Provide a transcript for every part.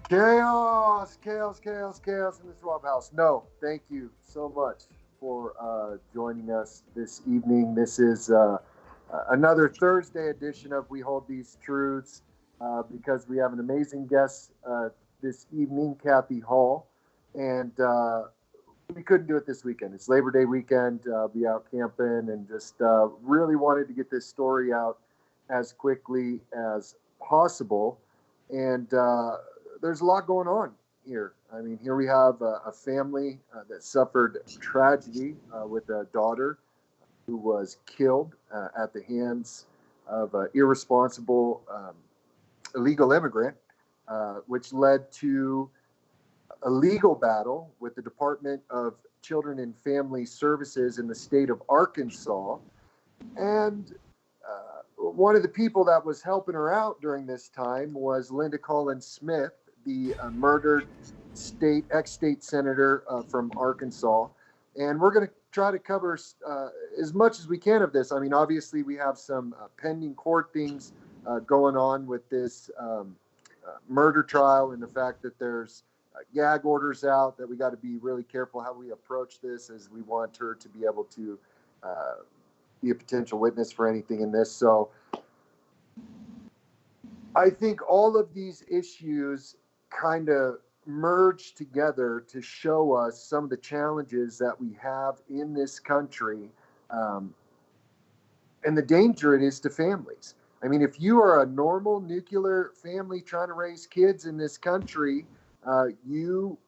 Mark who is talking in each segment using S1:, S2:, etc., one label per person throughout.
S1: Chaos, chaos, chaos, chaos in the Swap House. No, thank you so much for joining us this evening. This is another Thursday edition of We Hold These Truths because we have an amazing guest this evening, Kathy Hall. And we couldn't do it this weekend. It's Labor Day weekend. Be out camping and just really wanted to get this story out as quickly as possible. And there's a lot going on here. I mean, here we have a family that suffered tragedy with a daughter who was killed at the hands of an irresponsible illegal immigrant, which led to a legal battle with the Department of Children and Family Services in the state of Arkansas. And one of the people that was helping her out during this time was Linda Collins Smith, the murdered ex-state senator from Arkansas. And we're going to try to cover as much as we can of this. I mean, obviously, we have some pending court things going on with this murder trial, and the fact that there's gag orders out, that we got to be really careful how we approach this, as we want her to be able to uh, be a potential witness for anything in this. So I think all of these issues kind of merge together to show us some of the challenges that we have in this country, um, and the danger it is to families. I mean, if you are a normal nuclear family trying to raise kids in this country, you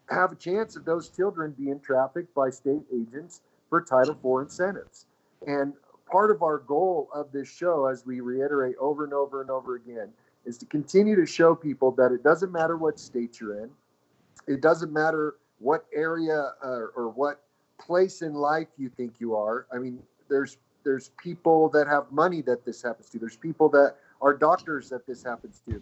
S1: have a chance of those children being trafficked by state agents for Title IV incentives. And part of our goal of this show, as we reiterate over and over and over again, is to continue to show people that it doesn't matter what state you're in, it doesn't matter what area or what place in life you think you are. I mean, there's people that have money that this happens to. There's people that are doctors that this happens to.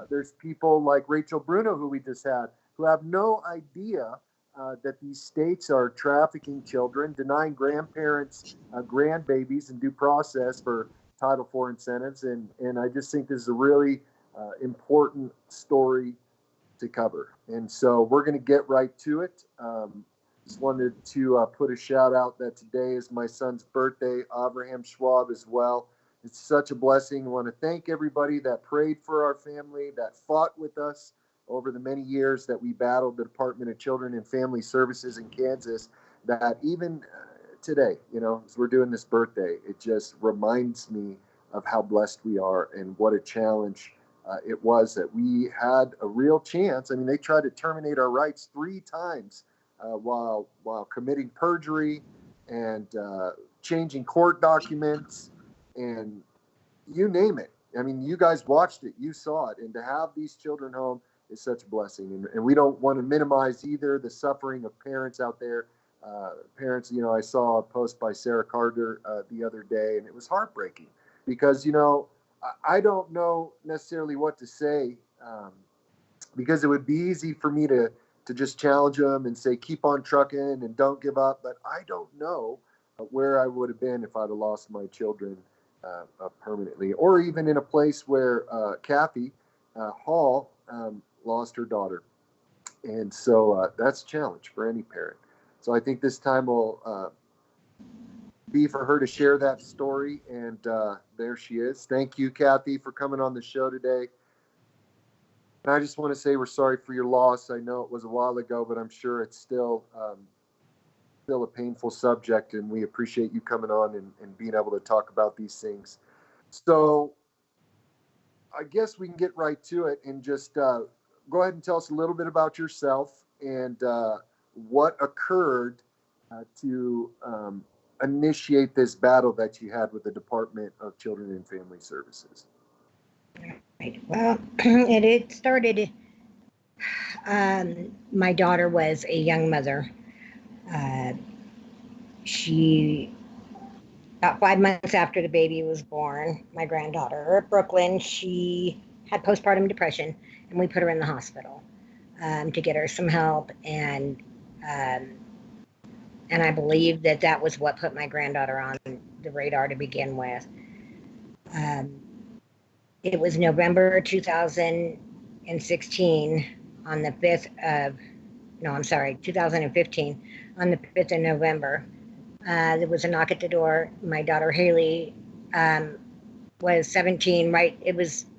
S1: There's people like Rachel Bruno, who we just had, who have no idea that these states are trafficking children, denying grandparents grandbabies and due process for Title IV incentives. And I just think this is a really important story to cover. And so we're going to get right to it. Just wanted to put a shout out that today is my son's birthday, Abraham Schwab, as well. It's such a blessing. I want to thank everybody that prayed for our family, that fought with us over the many years that we battled the Department of Children and Family Services in Kansas. That even today, as we're doing this birthday, it just reminds me of how blessed we are and what a challenge it was that we had a real chance. I mean, they tried to terminate our rights 3 times while committing perjury and changing court documents and you name it. I mean, you guys watched it, you saw it, and to have these children home is such a blessing. And we don't want to minimize either the suffering of parents out there. Parents, I saw a post by Sarah Carter the other day, and it was heartbreaking because, I don't know necessarily what to say, because it would be easy for me to just challenge them and say, keep on trucking and don't give up. But I don't know where I would have been if I'd have lost my children permanently, or even in a place where Kathy Hall lost her daughter. And so that's a challenge for any parent. So I think this time will be for her to share that story. And there she is. Thank you, Kathy, for coming on the show today. And I just want to say we're sorry for your loss. I know it was a while ago, but I'm sure it's still a painful subject, and we appreciate you coming on and being able to talk about these things. So I guess we can get right to it and just go ahead and tell us a little bit about yourself and what occurred to initiate this battle that you had with the Department of Children and Family Services.
S2: Right. Well, it started. My daughter was a young mother. Uh, she, about 5 months after the baby was born, my granddaughter, Brooklyn, she had postpartum depression, and we put her in the hospital to get her some help. And I believe that was what put my granddaughter on the radar to begin with. It was November 2018. 2016 on the 5th of, no, I'm sorry, 2015 on the 5th of November. There was a knock at the door. My daughter Haley was 17, right?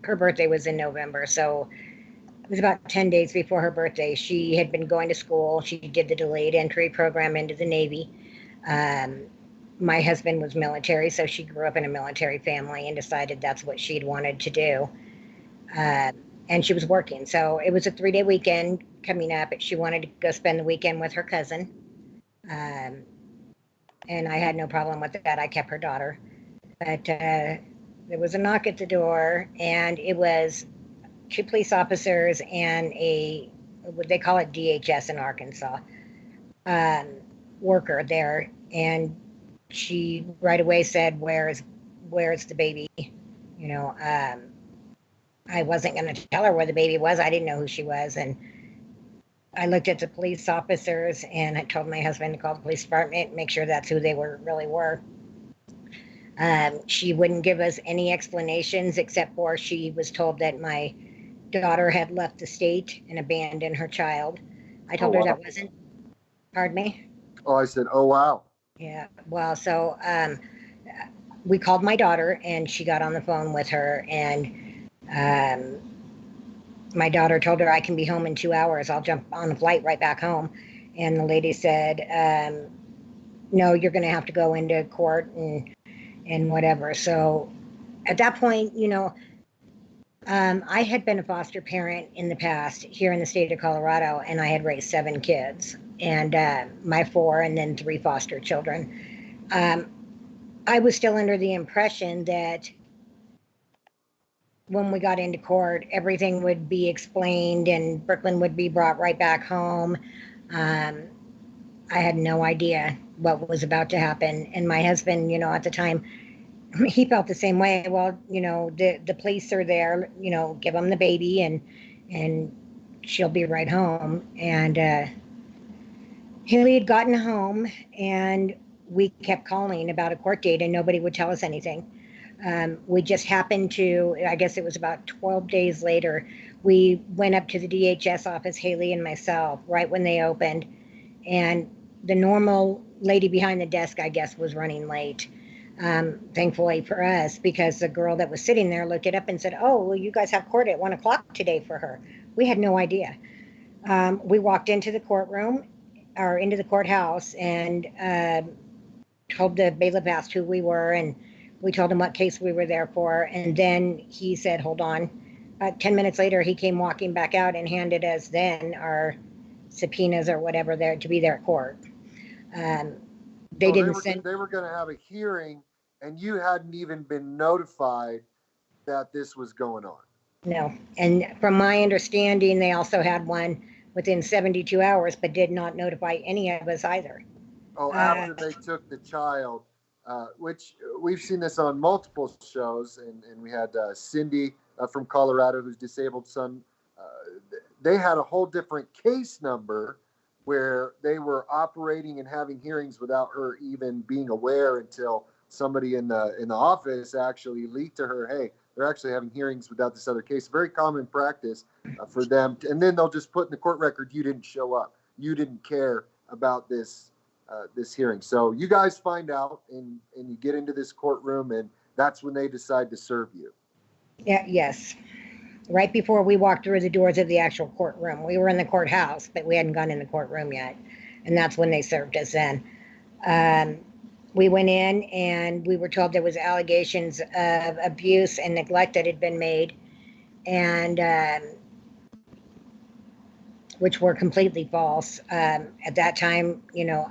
S2: Her birthday was in November. So it was about 10 days before her birthday. She had been going to school. She did the delayed entry program into the Navy. My husband was military, so she grew up in a military family and decided that's what she'd wanted to do. And she was working. So it was a 3-day weekend coming up. She wanted to go spend the weekend with her cousin. And I had no problem with that. I kept her daughter. But there was a knock at the door, and it was 2 police officers and what they call it DHS in Arkansas, worker there. And she right away said, where's the baby? You know, I wasn't going to tell her where the baby was. I didn't know who she was. And I looked at the police officers and I told my husband to call the police department, make sure that's who they really were. She wouldn't give us any explanations except for she was told that my daughter had left the state and abandoned her child. I told her that wasn't, pardon me?
S1: Oh, I said, oh, wow.
S2: Yeah, well, so we called my daughter and she got on the phone with her, and my daughter told her, I can be home in 2 hours. I'll jump on a flight right back home. And the lady said, no, you're going to have to go into court and whatever. So at that point, you know, I had been a foster parent in the past here in the state of Colorado, and I had raised 7 kids, and my 4 and then 3 foster children. I was still under the impression that when we got into court, everything would be explained and Brooklyn would be brought right back home. I had no idea what was about to happen. And my husband, you know, at the time, he felt the same way. Well, you know, the police are there, you know, give them the baby and she'll be right home. And Haley had gotten home and we kept calling about a court date and nobody would tell us anything. We just happened to, I guess it was about 12 days later, we went up to the DHS office, Haley and myself, right when they opened. And the normal lady behind the desk, I guess, was running late. Thankfully for us, because the girl that was sitting there looked it up and said, oh, well, you guys have court at 1 o'clock today for her. We had no idea. We walked into the courtroom or into the courthouse and told the bailiff, asked who we were, and we told him what case we were there for. And then he said, hold on. 10 minutes later, he came walking back out and handed us then our subpoenas or whatever there to be there at court. They
S1: were going to have a hearing and you hadn't even been notified that this was going on.
S2: No. And from my understanding, they also had one within 72 hours, but did not notify any of us either.
S1: Oh, after they took the child, which we've seen this on multiple shows, and we had Cindy from Colorado, whose disabled son. They had a whole different case number where they were operating and having hearings without her even being aware until somebody in the office actually leaked to her, hey, they're actually having hearings without this other case. Very common practice for them. And then they'll just put in the court record, you didn't show up. You didn't care about this hearing. So you guys find out and you get into this courtroom, and that's when they decide to serve you.
S2: Yeah, yes. Right before we walked through the doors of the actual courtroom. We were in the courthouse, but we hadn't gone in the courtroom yet. And that's when they served us in. We went in and we were told there was allegations of abuse and neglect that had been made, and which were completely false. At that time, you know,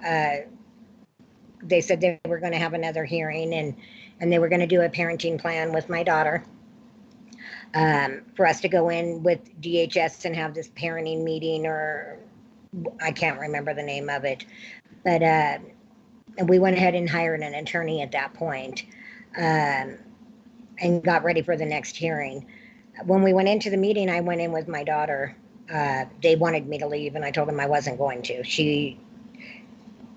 S2: they said they were going to have another hearing and they were going to do a parenting plan with my daughter. For us to go in with DHS and have this parenting meeting, or I can't remember the name of it, but we went ahead and hired an attorney at that point, and got ready for the next hearing. When we went into the meeting, I went in with my daughter. They wanted me to leave, and I told them I wasn't going to.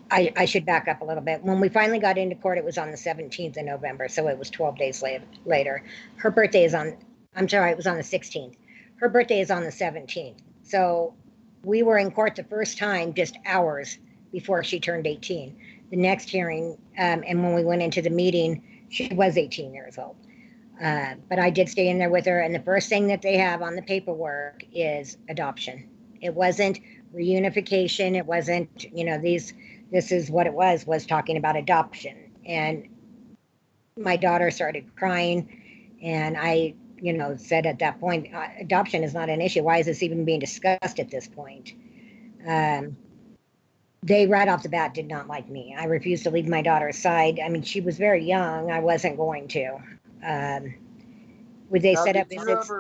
S2: I should back up a little bit. When we finally got into court, it was on the 17th of November, so it was 12 days later. Her birthday is on, I'm sorry, it was on the 16th. her birthday is on the 17th. So we were in court the first time just hours before she turned 18. The next hearing, and when we went into the meeting, she was 18 years old. But I did stay in there with her, and the first thing that they have on the paperwork is adoption. It wasn't reunification. It wasn't, this is what it was talking about adoption. And my daughter started crying, and I, said at that point, adoption is not an issue. Why is this even being discussed at this point? They right off the bat did not like me. I refused to leave my daughter's side. I mean, she was very young. I wasn't going to. Would they
S1: Now,
S2: set up
S1: did
S2: visits?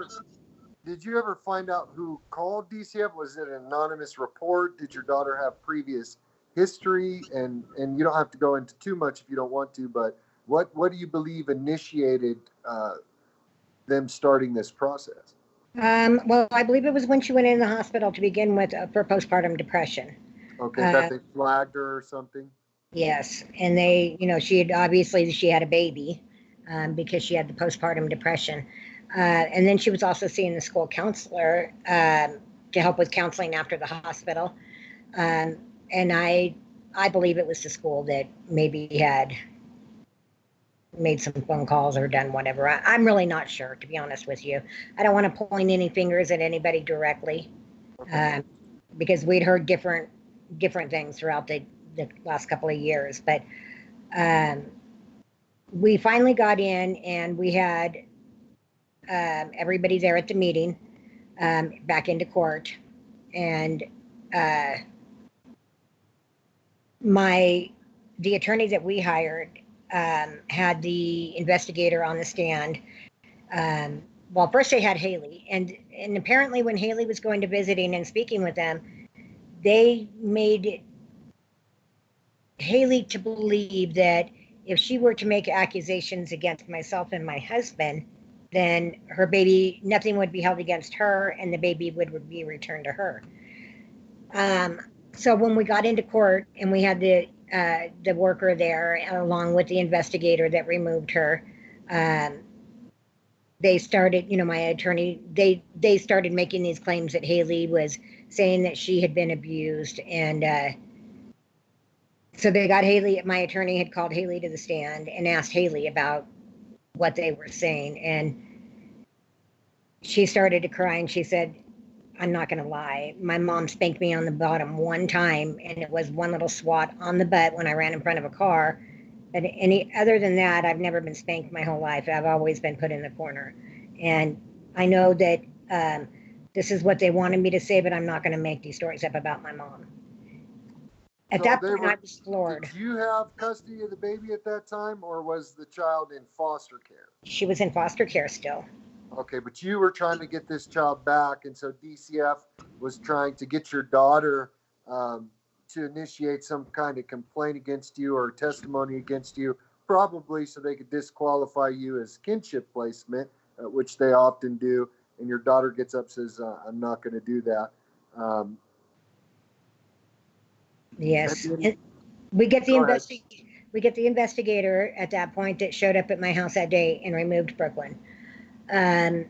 S1: you ever find out who called DCF? Was it an anonymous report? Did your daughter have previous history? And you don't have to go into too much if you don't want to, but what do you believe initiated them starting this process?
S2: Well, I believe it was when she went in the hospital to begin with for postpartum depression.
S1: Okay, that
S2: Uh,
S1: they flagged her or something.
S2: yes, and they, she had a baby because she had the postpartum depression, and then she was also seeing the school counselor to help with counseling after the hospital, um, and I believe it was the school that maybe had made some phone calls or done whatever. I'm really not sure, to be honest with you. I don't want to point any fingers at anybody directly,
S1: Okay.
S2: because we'd heard different things throughout the last couple of years. But um, we finally got in, and we had everybody there at the meeting, back into court, and uh, the attorney that we hired had the investigator on the stand. Well, first they had Haley, and apparently when Haley was going to visiting and speaking with them, they made Haley to believe that if she were to make accusations against myself and my husband, then her baby, nothing would be held against her, and the baby would be returned to her. Um, so when we got into court and we had the worker there along with the investigator that removed her, um, they started, my attorney, they started making these claims that Haley was saying that she had been abused, and so they got Haley. My attorney had called Haley to the stand and asked Haley about what they were saying, and she started to cry, and she said, I'm not going to lie. My mom spanked me on the bottom one time, and it was one little swat on the butt when I ran in front of a car. But any other than that, I've never been spanked my whole life. I've always been put in the corner. And I know that this is what they wanted me to say, but I'm not going to make these stories up about my mom. At
S1: So
S2: that point, I was floored.
S1: did you have custody of the baby at that time, or was the child in foster care?
S2: She was in foster care still.
S1: Okay, but you were trying to get this child back, and so DCF was trying to get your daughter to initiate some kind of complaint against you or testimony against you, probably so they could disqualify you as kinship placement, which they often do. And your daughter gets up, says, "I'm not going to do that." Um,
S2: Yes.
S1: then,
S2: And
S1: go ahead.
S2: we get the investigator at that point that showed up at my house that day and removed Brooklyn. Um,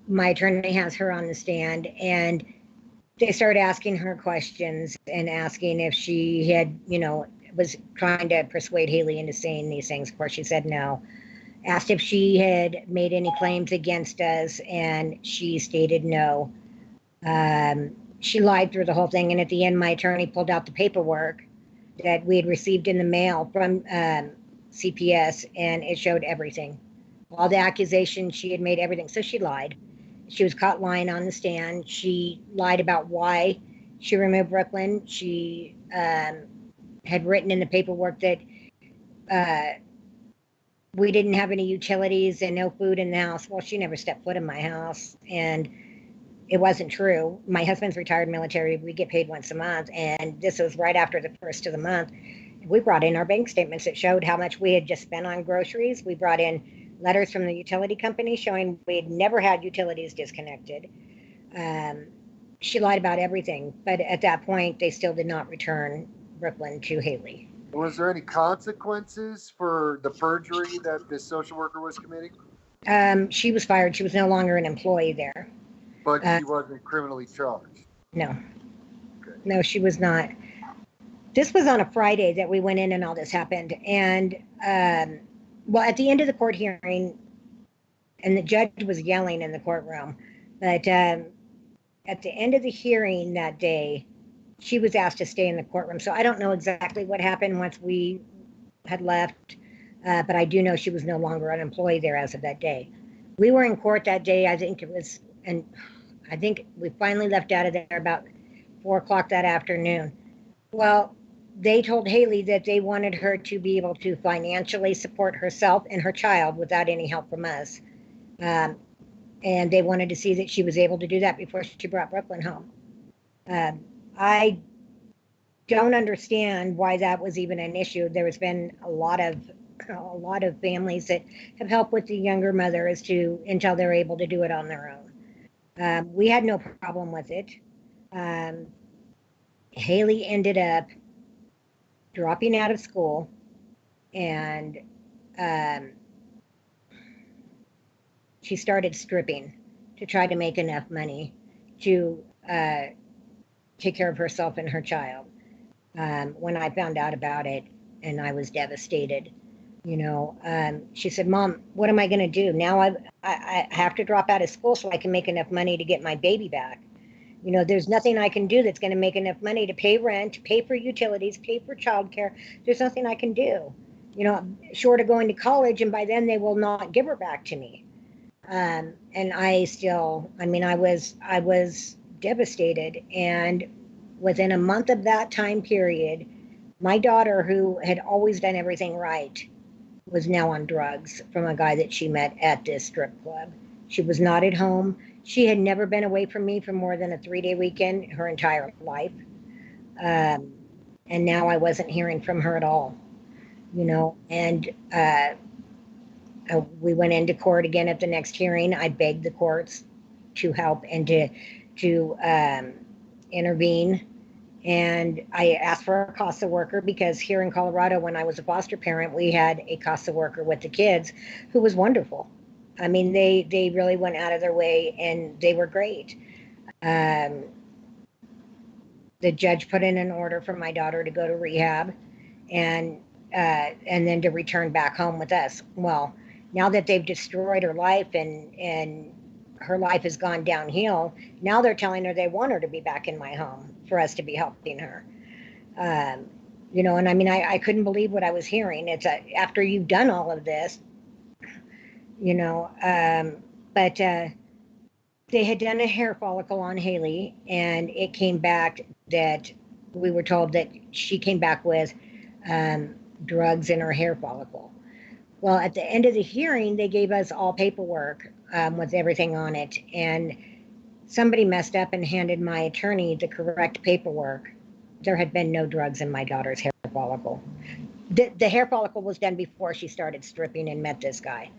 S2: my attorney has her on the stand, and they started asking her questions and asking if she had, was trying to persuade Haley into saying these things. Of course, she said no. Asked if she had made any claims against us, and she stated no. She lied through the whole thing, and at the end, my attorney pulled out the paperwork that we had received in the mail from CPS, and it showed everything. All the accusations, she had made everything. So she lied. She was caught lying on the stand. She lied about why she removed Brooklyn. She had written in the paperwork that uh, we didn't have any utilities and no food in the house. Well, she never stepped foot in my house, and it wasn't true. My husband's retired military. We get paid once a month, and this was right after the first of the month. We brought in our bank statements that showed how much we had just spent on groceries. We brought in letters from the utility company showing we had never had utilities disconnected. Um, she lied about everything, but at that point, they still did not return Brooklyn to Haley.
S1: Was there any consequences for the perjury that this social worker was committing?
S2: She was fired. She was no longer an employee there.
S1: But
S2: Uh,
S1: she wasn't criminally charged.
S2: no,
S1: Okay.
S2: no, she was not. This was on a Friday that we went in and all this happened. And well, at the end of the court hearing, and the judge was yelling in the courtroom, but at the end of the hearing that day, she was asked to stay in the courtroom. So I don't know exactly what happened once we had left, but I do know she was no longer an employee there as of that day. We were in court that day. I think it was, and I think we finally left out of there about 4 o'clock that afternoon. Well, they told Haley that they wanted her to be able to financially support herself and her child without any help from us. Um, and they wanted to see that she was able to do that before she brought Brooklyn home. I don't understand why that was even an issue. There has been a lot of families that have helped with the younger mothers to until they're able to do it on their own. We had no problem with it. Um, Haley ended up dropping out of school, and um, she started stripping to try to make enough money to take care of herself and her child. When I found out about it, and I was devastated. She said, "Mom, what am I going to do now? I have to drop out of school so I can make enough money to get my baby back. There's nothing I can do that's going to make enough money to pay rent, pay for utilities, pay for childcare. There's nothing I can do. Short of going to college, and by then they will not give her back to me." And I was devastated. And within a month of that time period, my daughter, who had always done everything right, was now on drugs from a guy that she met at this strip club. She was not at home. She had never been away from me for more than a 3-day weekend her entire life. Um, and now I wasn't hearing from her at all, and we went into court again at the next hearing. I begged the courts to help and to intervene. And I asked for a CASA worker because here in Colorado, when I was a foster parent, we had a CASA worker with the kids who was wonderful. I mean, they really went out of their way and they were great. Um, the judge put in an order for my daughter to go to rehab, and and then to return back home with us. Well, now that they've destroyed her life and her life has gone downhill, now they're telling her they want her to be back in my home for us to be helping her. Um, and I mean, I couldn't believe what I was hearing. After you've done all of this, you know, um, but they had done a hair follicle on Haley, and it came back that we were told that she came back with um, drugs in her hair follicle. Well, at the end of the hearing, they gave us all paperwork with everything on it, and somebody messed up and handed my attorney the correct paperwork. There had been no drugs in my daughter's hair follicle. The hair follicle was done before she started stripping and met this guy,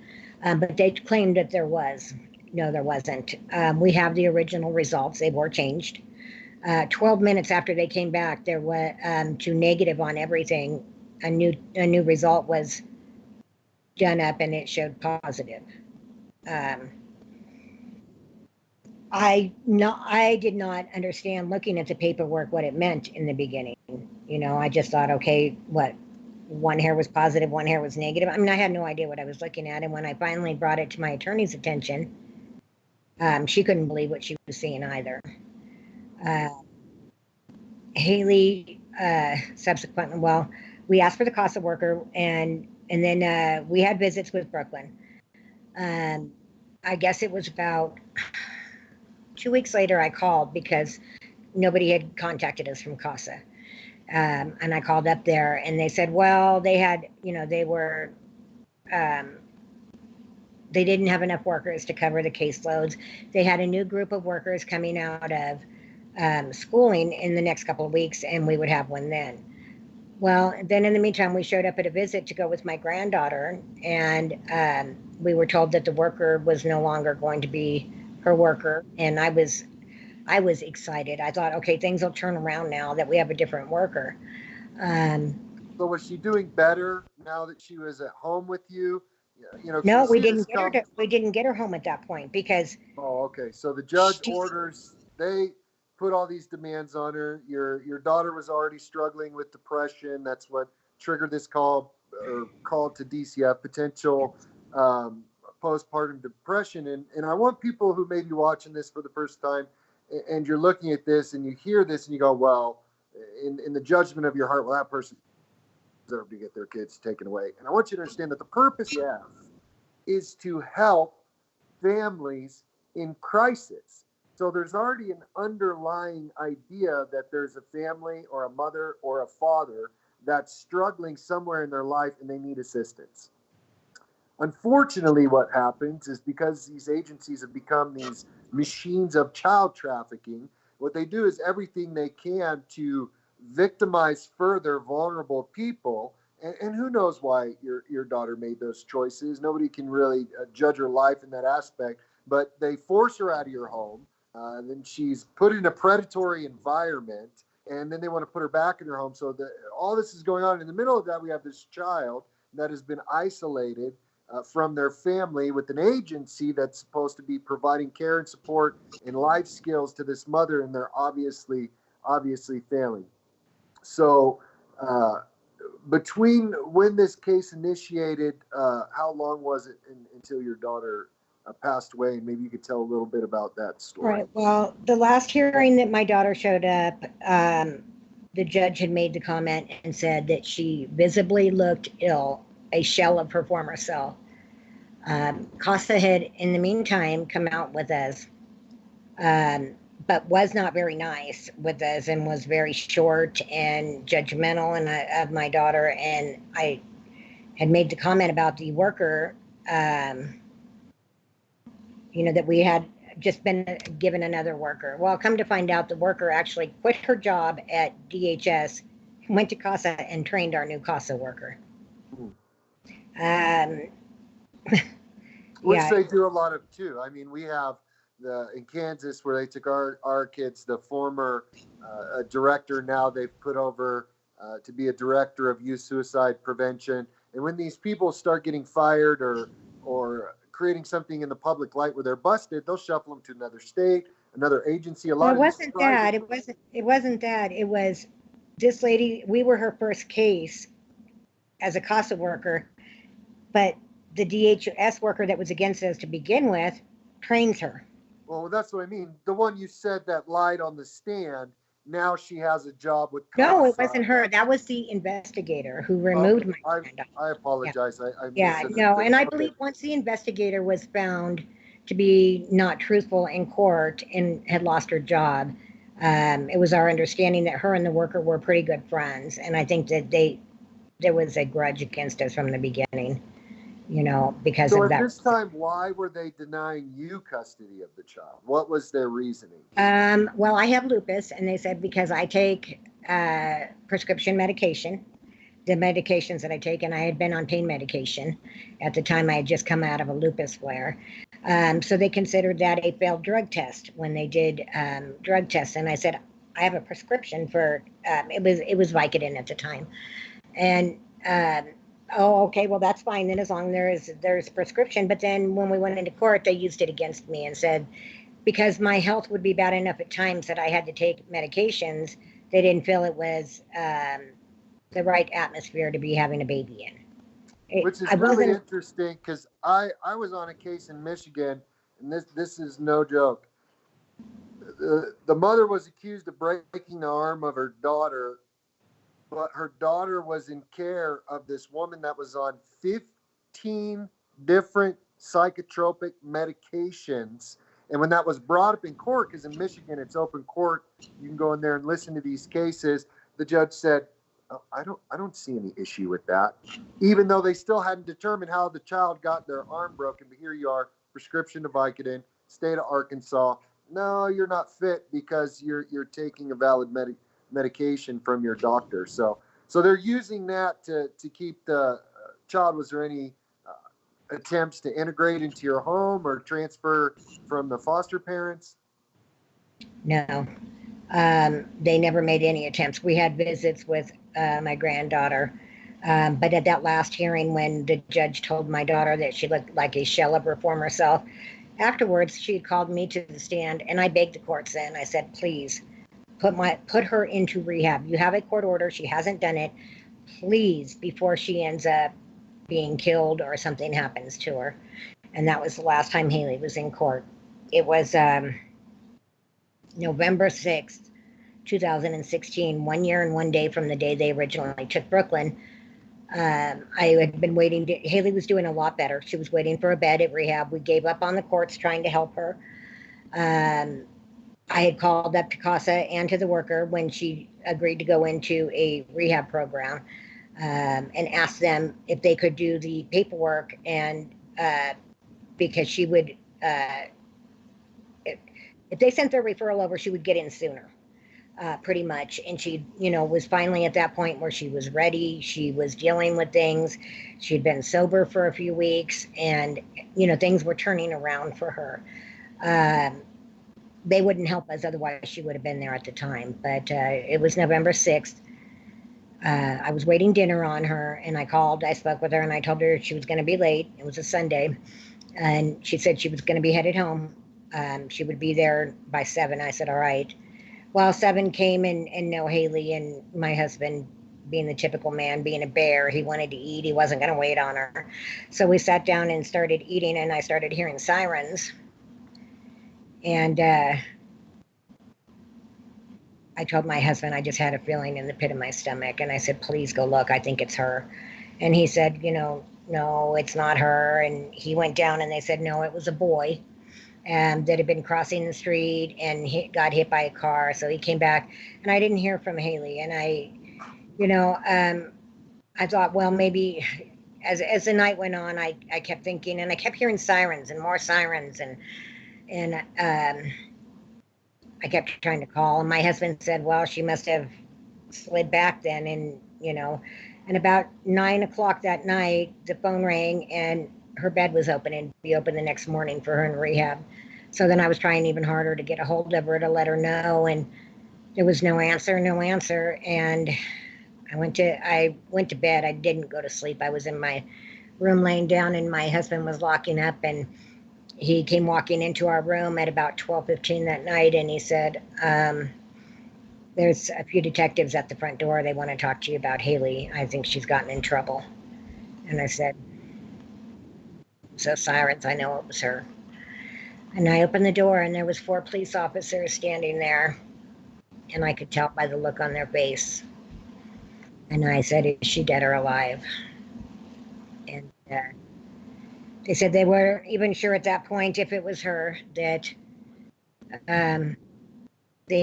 S2: but they claimed that there was. No, there wasn't. We have the original results. They were changed. 12 minutes after they came back, there was to negative on everything. A new result was done up, and it showed positive. Um, I did not understand looking at the paperwork what it meant in the beginning. I just thought, okay, what, one hair was positive, one hair was negative. I mean, I had no idea what I was looking at. And when I finally brought it to my attorney's attention, she couldn't believe what she was seeing either. Uh, Haley subsequently, well, we asked for the CASA worker, and then we had visits with Brooklyn. Um, I guess it was about 2 weeks later I called because nobody had contacted us from CASA. And I called up there, and they said, well, they had, um, they didn't have enough workers to cover the caseloads. They had a new group of workers coming out of schooling in the next couple of weeks, and we would have one then. Well, then in the meantime, we showed up at a visit to go with my granddaughter, and we were told that the worker was no longer going to be her worker, and I was excited. I thought, okay, things will turn around now that we have a different worker. Um,
S1: So was she doing better now that she was at home with you? Because you
S2: No, we
S1: see
S2: didn't
S1: this
S2: get her
S1: come.
S2: to, we didn't get her home at that point because
S1: Oh, okay. So the judge
S2: she,
S1: orders, they put all these demands on her. Your daughter was already struggling with depression. That's what triggered this call to DCF, potential um, postpartum depression. And I want people who may be watching this for the first time, and you're looking at this and you hear this and you go, well, in the judgment of your heart, well, that person deserved to get their kids taken away. And I want you to understand that the purpose you have is to help families in crisis. So there's already an underlying idea that there's a family or a mother or a father that's struggling somewhere in their life and they need assistance. Unfortunately, what happens is because these agencies have become these machines of child trafficking, what they do is everything they can to victimize further vulnerable people. And who knows why your daughter made those choices? Nobody can really judge her life in that aspect, but they force her out of your home. And then she's put in a predatory environment, and then they want to put her back in her home. So all this is going on. In the middle of that, we have this child that has been isolated from their family with an agency that's supposed to be providing care and support and life skills to this mother, and they're obviously failing. So uh, between when this case initiated, how long was it until your daughter passed away? And maybe you could tell a little bit about that story.
S2: right. Well, the last hearing that my daughter showed up, the judge had made the comment and said that she visibly looked ill, a shell of her former self. Costa had, in the meantime, come out with us, um, but was not very nice with us and was very short and judgmental of my daughter. And I had made the comment about the worker, um, that we had just been given another worker. Well, come to find out, the worker actually quit her job at DHS, went to CASA, and trained our new CASA worker.
S1: Hmm.
S2: Um,
S1: Which
S2: yeah,
S1: they do a lot of too. I mean, we have in Kansas where they took our kids, the former director, now they've put over to be a director of youth suicide prevention. And when these people start getting fired or creating something in the public light where they're busted, they'll shuffle them to another state, another agency. A
S2: well,
S1: lot
S2: it
S1: of these
S2: wasn't
S1: private.
S2: that. It wasn't that. It was this lady. We were her first case as a CASA worker, but the DHS worker that was against us to begin with trains her.
S1: Well, that's what I mean. The one you said that lied on the stand. Now she has a job with
S2: No, it
S1: CASA.
S2: wasn't her. That was the investigator who
S1: Okay,
S2: removed my
S1: I
S2: granddaughter.
S1: I
S2: Yeah.
S1: apologize. I
S2: Yeah, no,
S1: misunderstood.
S2: and I
S1: Okay.
S2: believe once the investigator was found to be not truthful in court and had lost her job, it was our understanding that her and the worker were pretty good friends, and I think that there was a grudge against us from the beginning, because
S1: So
S2: of
S1: at
S2: that.
S1: this time, why were they denying you custody of the child? What was their reasoning?
S2: Well, I have lupus, and they said because I take prescription medication, the medications that I take, and I had been on pain medication at the time. I had just come out of a lupus flare. So they considered that a failed drug test when they did drug tests. And I said, I have a prescription for, it was Vicodin at the time. And, oh, okay, well, that's fine then as long as there's prescription. But then when we went into court, they used it against me and said, because my health would be bad enough at times that I had to take medications, they didn't feel it was the right atmosphere to be having a baby in.
S1: Which
S2: I
S1: is really
S2: wasn't.
S1: interesting because I was on a case in Michigan, and this is no joke. The mother was accused of breaking the arm of her daughter, but her daughter was in care of this woman that was on 15 different psychotropic medications. And when that was brought up in court, because in Michigan it's open court, you can go in there and listen to these cases. The judge said, oh, I don't see any issue with that, even though they still hadn't determined how the child got their arm broken. But here you are, prescription to Vicodin, state of Arkansas. No, you're not fit because you're taking a valid medication from your doctor. So they're using that to keep the child. Was there any attempts to integrate into your home or transfer from the foster parents?
S2: No, they never made any attempts. We had visits with my granddaughter, But at that last hearing, when the judge told my daughter that she looked like a shell of her former self, afterwards she called me to the stand, and I begged the courts then. I said, please put her into rehab. You have a court order. She hasn't done it. Please, before she ends up being killed or something happens to her. And that was the last time Haley was in court. It was November 6th, 2016, 1 year and 1 day from the day they originally took Brooklyn. I had been waiting. Haley was doing a lot better. She was waiting for a bed at rehab. We gave up on the courts trying to help her. I had called up to CASA and to the worker when she agreed to go into a rehab program, and asked them if they could do the paperwork, and because she would, if they sent their referral over, she would get in sooner. Pretty much. And she, was finally at that point where she was ready. She was dealing with things. She'd been sober for a few weeks, and, things were turning around for her. They wouldn't help us, otherwise she would have been there at the time. But it was November 6th. I was waiting dinner on her, and I spoke with her, and I told her she was going to be late. It was a Sunday. And she said she was going to be headed home. She would be there by 7. I said, all right. Well, 7 came, and no Haley, and my husband, being the typical man, being a bear, he wanted to eat. He wasn't going to wait on her. So we sat down and started eating, and I started hearing sirens. And I told my husband I just had a feeling in the pit of my stomach, and I said, please go look. I think it's her. And he said, no, it's not her. And he went down, and they said, no, it was a boy. That had been crossing the street and got hit by a car. So he came back, and I didn't hear from Haley. And I thought, well, maybe as the night went on, I kept thinking, and I kept hearing sirens and more sirens, and I kept trying to call. And my husband said, well, she must have slid back then. And about 9 o'clock that night, the phone rang, and her bed was open and be open the next morning for her in rehab. So then I was trying even harder to get a hold of her to let her know, and there was no answer. And I went to bed. I didn't go to sleep. I was in my room laying down, and my husband was locking up, and he came walking into our room at about 12:15 that night, and he said, there's a few detectives at the front door. They want to talk to you about Haley. I think she's gotten in trouble. And I said, so sirens, I know it was her. And I opened the door, and there was 4 police officers standing there, and I could tell by the look on their face. And I said, is she dead or alive? And they said they weren't even sure at that point if it was her, that they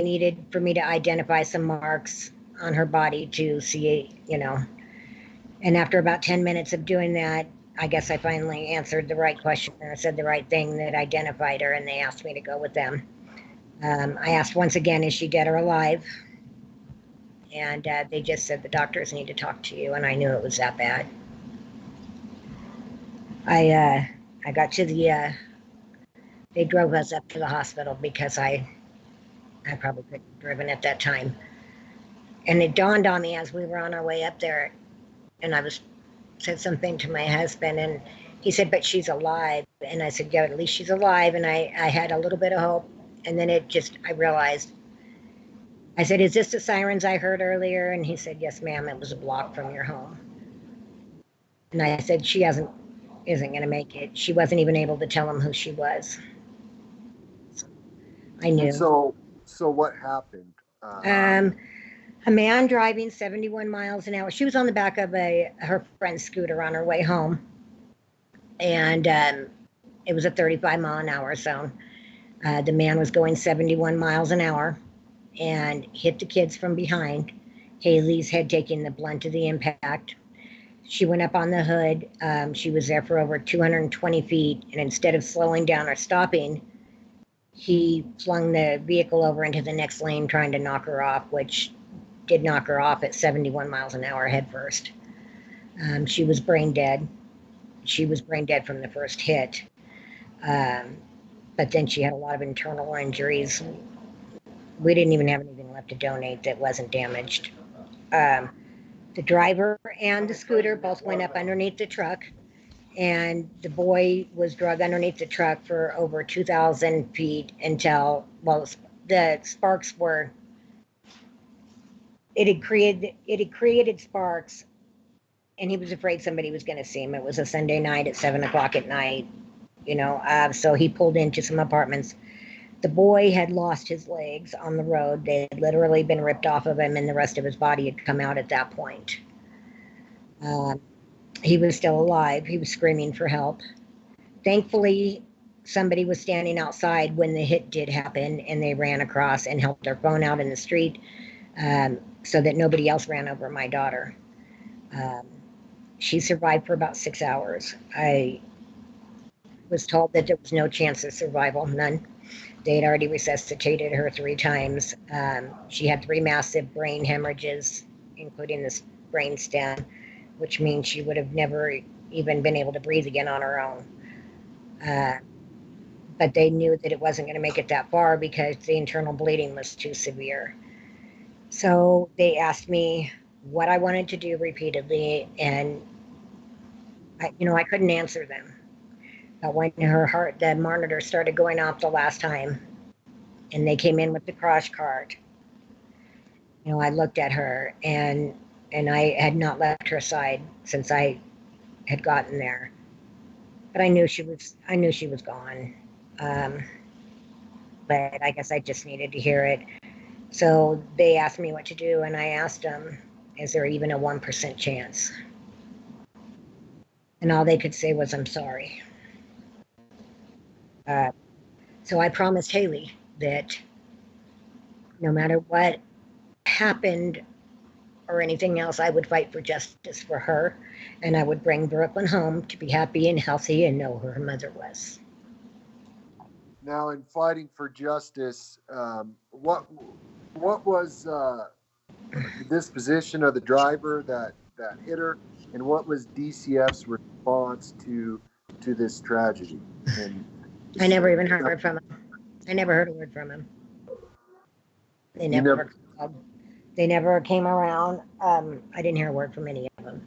S2: needed for me to identify some marks on her body to see, And after about 10 minutes of doing that, I guess I finally answered the right question, or said the right thing that identified her, and they asked me to go with them. I asked once again, is she dead or alive? And they just said, the doctors need to talk to you, and I knew it was that bad. I got to they drove us up to the hospital because I probably couldn't have driven at that time. And it dawned on me as we were on our way up there, and I said something to my husband, and he said, but she's alive. And I said, yeah, at least she's alive. And I had a little bit of hope. And then I realized, I said, is this the sirens I heard earlier? And he said, yes, ma'am, it was a block from your home. And I said, she isn't going to make it. She wasn't even able to tell him who she was. I knew.
S1: And so what happened?
S2: A man driving 71 miles an hour. She was on the back of her friend's scooter on her way home. And it was a 35-mile-an-hour zone. The man was going 71 miles an hour and hit the kids from behind. Haley's had taken the blunt of the impact. She went up on the hood. She was there for over 220 feet. And instead of slowing down or stopping, he flung the vehicle over into the next lane, trying to knock her off, which did knock her off at 71 miles an hour head first. She was brain dead. She was brain dead from the first hit. But then she had a lot of internal injuries. We didn't even have anything left to donate that wasn't damaged. The driver and the scooter both went up underneath the truck, and the boy was drug underneath the truck for over 2,000 feet until, well, the sparks were, it had created sparks, and he was afraid somebody was going to see him. It was a Sunday night at 7 o'clock at night, so he pulled into some apartments. The boy had lost his legs on the road. They had literally been ripped off of him, and the rest of his body had come out at that point. Um, he was still alive. He was screaming for help. Thankfully, somebody was standing outside when the hit did happen, and they ran across and helped their phone out in the street, so that nobody else ran over my daughter. Um, she survived for about 6 hours. I was told that there was no chance of survival, none. They had already resuscitated her 3 times. She had 3 massive brain hemorrhages, including this brain stem, which means she would have never even been able to breathe again on her own. Uh, but they knew that it wasn't going to make it that far because the internal bleeding was too severe. So they asked me what I wanted to do repeatedly, and I couldn't answer them. But when her heart, the monitor started going off the last time, and they came in with the crash cart, I looked at her, and I had not left her side since I had gotten there. But I knew she was gone. Um, but I guess I just needed to hear it. So they asked me what to do, and I asked them, is there even a 1% chance? And all they could say was, I'm sorry. Uh, so I promised Haley that no matter what happened or anything else, I would fight for justice for her, and I would bring Brooklyn home to be happy and healthy and know who her mother was.
S1: Now, in fighting for justice, what was the disposition of the driver that hit her, and what was DCF's response to this tragedy? And
S2: I never even heard from him. I never heard a word from him. They
S1: you
S2: never
S1: never.
S2: called. They never came around. I didn't hear a word from any of them.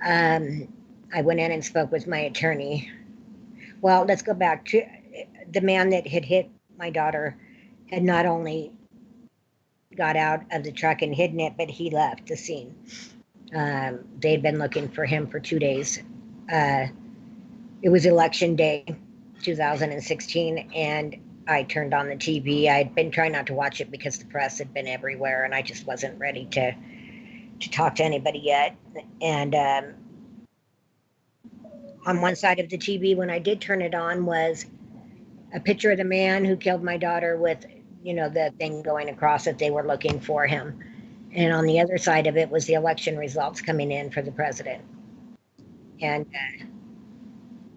S2: Um, I went in and spoke with my attorney. Well, let's go back to the man that had hit my daughter had not only got out of the truck and hidden it, but he left the scene. They'd been looking for him for 2 days. Uh, it was election day, 2016, and I turned on the TV. I'd been trying not to watch it because the press had been everywhere, and I just wasn't ready to talk to anybody yet. And on one side of the TV, when I did turn it on, was a picture of the man who killed my daughter with, the thing going across that they were looking for him. And on the other side of it was the election results coming in for the president. And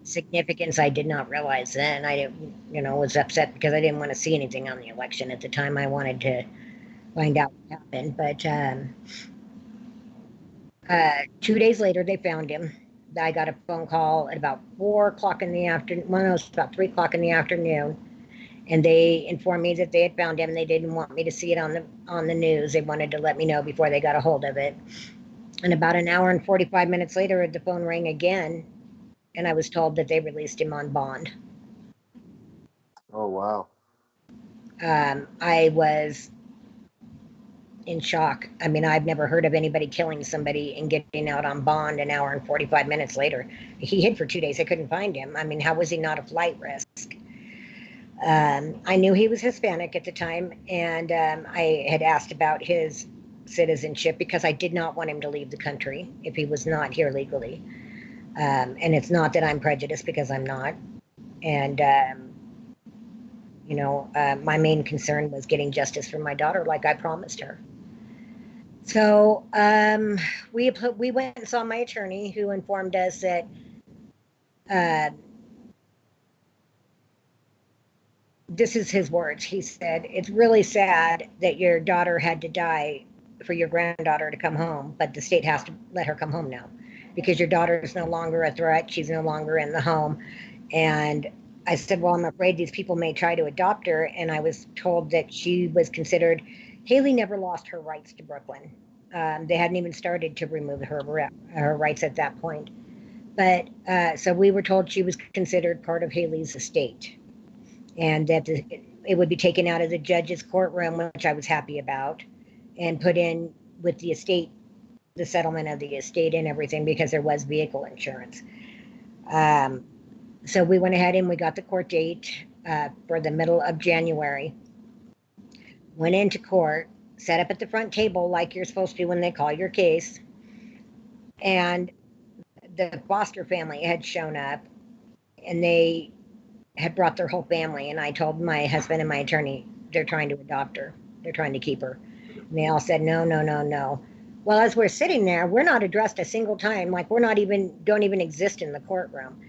S2: significance I did not realize then. I didn't, was upset because I didn't want to see anything on the election at the time. I wanted to find out what happened. But 2 days later, they found him. I got a phone call at about 4 o'clock in the afternoon. Well, no, it was about 3 o'clock in the afternoon, and they informed me that they had found him. They didn't want me to see it on the news. They wanted to let me know before they got a hold of it. And about an hour and 45 minutes later, the phone rang again, and I was told that they released him on bond.
S1: Oh wow.
S2: I was in shock. I mean, I've never heard of anybody killing somebody and getting out on bond an hour and 45 minutes later. He hid for 2 days. I couldn't find him. I mean, how was he not a flight risk? I knew he was Hispanic at the time, and I had asked about his citizenship because I did not want him to leave the country if he was not here legally. And it's not that I'm prejudiced, because I'm not. And my main concern was getting justice for my daughter, like I promised her. So we went and saw my attorney, who informed us that this is his words. He said, it's really sad that your daughter had to die for your granddaughter to come home, but the state has to let her come home now because your daughter is no longer a threat. She's no longer in the home. And I said, well, I'm afraid these people may try to adopt her. And I was told that she was considered, Haley never lost her rights to Brooklyn. They hadn't even started to remove her rights at that point. But so we were told she was considered part of Haley's estate, and that it would be taken out of the judge's courtroom, which I was happy about, and put in with the estate, the settlement of the estate and everything, because there was vehicle insurance. Um, so we went ahead and we got the court date for the middle of January. Went into court, sat up at the front table like you're supposed to when they call your case, and the foster family had shown up, and they had brought their whole family. And I told my husband and my attorney, they're trying to adopt her, they're trying to keep her. And they all said, no, no, no, no. Well, as we're sitting there, we're not addressed a single time. Like, we're not even, don't even exist in the courtroom.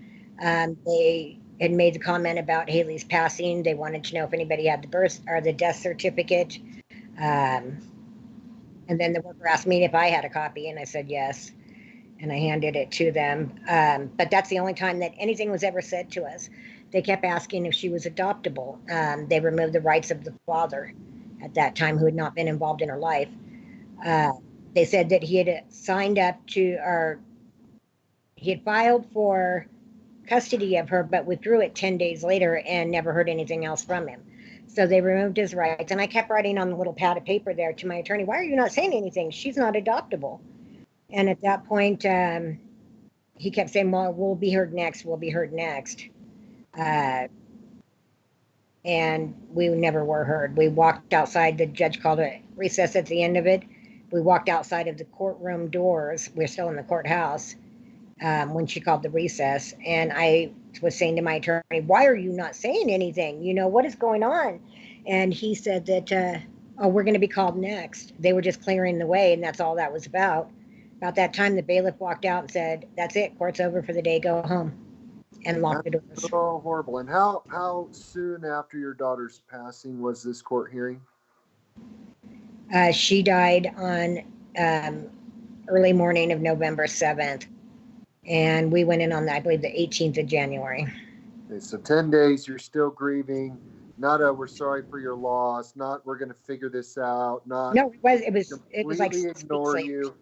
S2: They had made the comment about Haley's passing. They wanted to know if anybody had the birth or the death certificate. Um, and then the worker asked me if I had a copy, and I said yes, and I handed it to them. But that's the only time that anything was ever said to us. They kept asking if she was adoptable. They removed the rights of the father at that time, who had not been involved in her life. Uh, they said that he had signed up to, or he had filed for custody of her, but withdrew it 10 days later and never heard anything else from him. So they removed his rights. And I kept writing on the little pad of paper there to my attorney, why are you not saying anything? She's not adoptable. And at that point, he kept saying, well, we'll be heard next. We'll be heard next. And we never were heard. We walked outside. The judge called a recess at the end of it. We walked outside of the courtroom doors. We're still in the courthouse when she called the recess. And I was saying to my attorney, why are you not saying anything? You know, what is going on? And he said that, oh, we're going to be called next. They were just clearing the way, and that's all that was about. About that time, the bailiff walked out and said, that's it, court's over for the day, go home, and locked the
S1: That's
S2: doors.
S1: so horrible. And how soon after your daughter's passing was this court hearing?
S2: She died on um, early morning of November 7th, and we went in on, I believe, the 18th of January.
S1: Okay, so 10 days, you're still grieving. Not a we're sorry for your loss. Not we're going to figure this out. Not
S2: No, it was like
S1: completely
S2: 6 weeks
S1: ignore
S2: later.
S1: you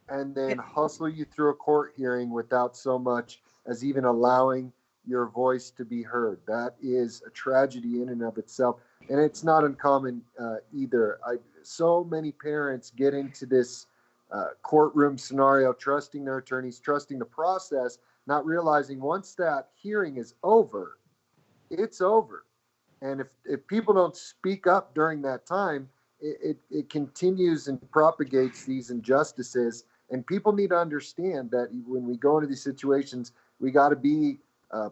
S1: and then
S2: Yep.
S1: hustle you through a court hearing without so much as even allowing your voice to be heard. That is a tragedy in and of itself, and it's not uncommon either. So many parents get into this courtroom scenario, trusting their attorneys, trusting the process, not realizing once that hearing is over, it's over. And if people don't speak up during that time, it continues and propagates these injustices. And people need to understand that when we go into these situations, we got to be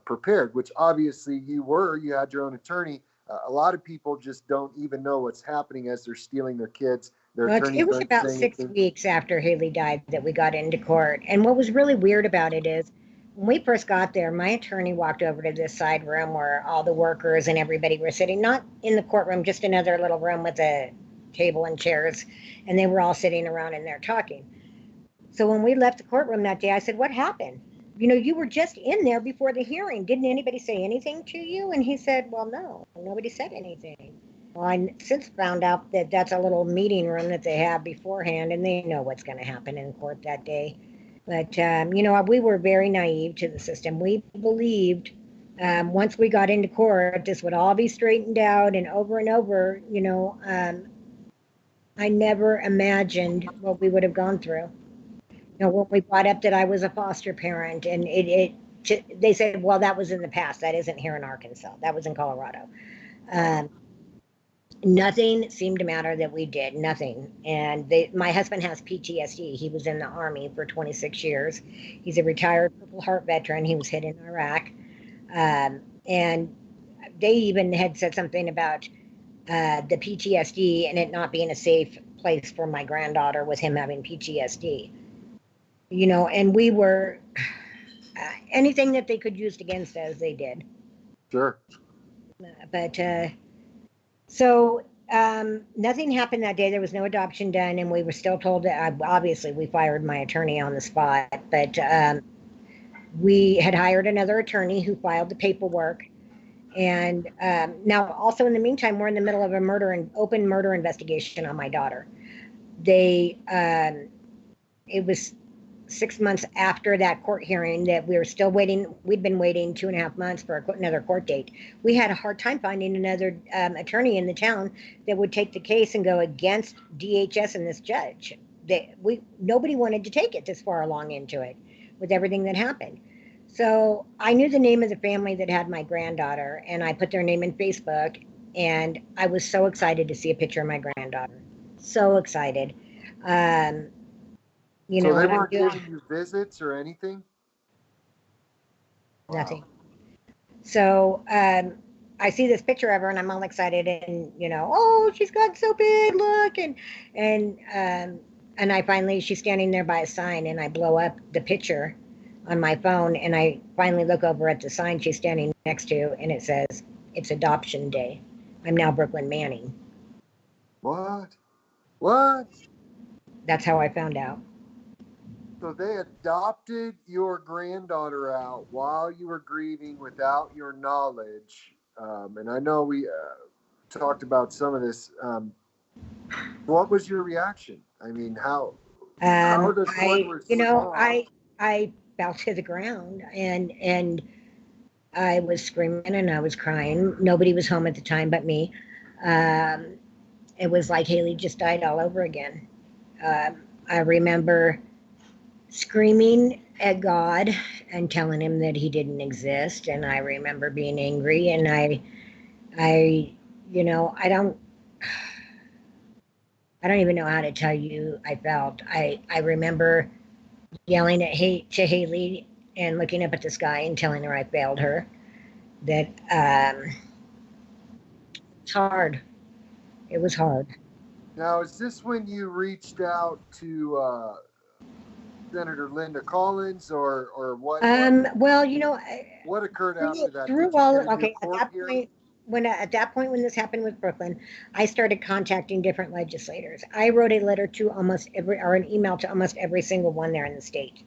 S1: prepared, which obviously you were. You had your own attorney. A lot of people just don't even know what's happening as they're stealing their kids. Their
S2: Well,
S1: attorneys
S2: it was
S1: don't
S2: about
S1: say
S2: 6
S1: anything.
S2: weeks after Haley died that we got into court. And what was really weird about it is when we first got there, my attorney walked over to this side room where all the workers and everybody were sitting, not in the courtroom, just another little room with a table and chairs. And they were all sitting around in there talking. So when we left the courtroom that day, I said, what happened? You know, you were just in there before the hearing. Didn't anybody say anything to you? And he said, well, no, nobody said anything. Well, I since found out that that's a little meeting room that they have beforehand, and they know what's going to happen in court that day. But, you know, we were very naive to the system. We believed once we got into court, this would all be straightened out and over, you know. I never imagined what we would have gone through. You know, when we brought up that I was a foster parent, and they said, well, that was in the past. That isn't here in Arkansas. That was in Colorado. Um, Nothing seemed to matter that we did, nothing. And my husband has PTSD. He was in the Army for 26 years. He's a retired Purple Heart veteran. He was hit in Iraq. And they even had said something about the PTSD and it not being a safe place for my granddaughter with him having PTSD. You know, and we were anything that they could use against us, they did.
S1: Sure.
S2: But so nothing happened that day. There was no adoption done, and we were still told that obviously we fired my attorney on the spot, but we had hired another attorney who filed the paperwork. And now, also in the meantime, we're in the middle of a open murder investigation on my daughter. they it was 6 months after that court hearing that we were still waiting. We'd been waiting 2.5 months for another court date. We had a hard time finding another attorney in the town that would take the case and go against DHS and this judge. Nobody wanted to take it this far along into it with everything that happened. So I knew the name of the family that had my granddaughter, and I put their name in Facebook, and I was so excited to see a picture of my granddaughter. So excited. Um,
S1: So they
S2: and I'm
S1: weren't
S2: doing
S1: giving you visits or anything?
S2: nothing.
S1: Wow.
S2: So I see this picture of her, and I'm all excited, and oh, she's gotten so big, look, and I finally, she's standing there by a sign, and I blow up the picture on my phone, and I finally look over at the sign she's standing next to, and it says, "It's Adoption Day. I'm now Brooklyn Manning."
S1: What? What?
S2: That's how I found out.
S1: So they adopted your granddaughter out while you were grieving without your knowledge. And I know we talked about some of this. What was your reaction? I mean, how does one
S2: I, you know,
S1: respond?
S2: I fell to the ground, and I was screaming and I was crying. Nobody was home at the time but me. Um, it was like Haley just died all over again. I remember screaming at God and telling him that he didn't exist. And I remember being angry. And I, I don't even know how to tell you I felt. I remember yelling to Haley and looking up at the sky and telling her I failed her. That it's hard. It was hard.
S1: Now, is this when you reached out to Senator Linda Collins, or
S2: Well,
S1: what occurred
S2: through
S1: after that?
S2: through
S1: Did you
S2: all
S1: get a new
S2: okay,
S1: court hearing?
S2: at that point when this happened with Brooklyn, I started contacting different legislators. I wrote a letter to almost every, or an email to almost every single one there in the state.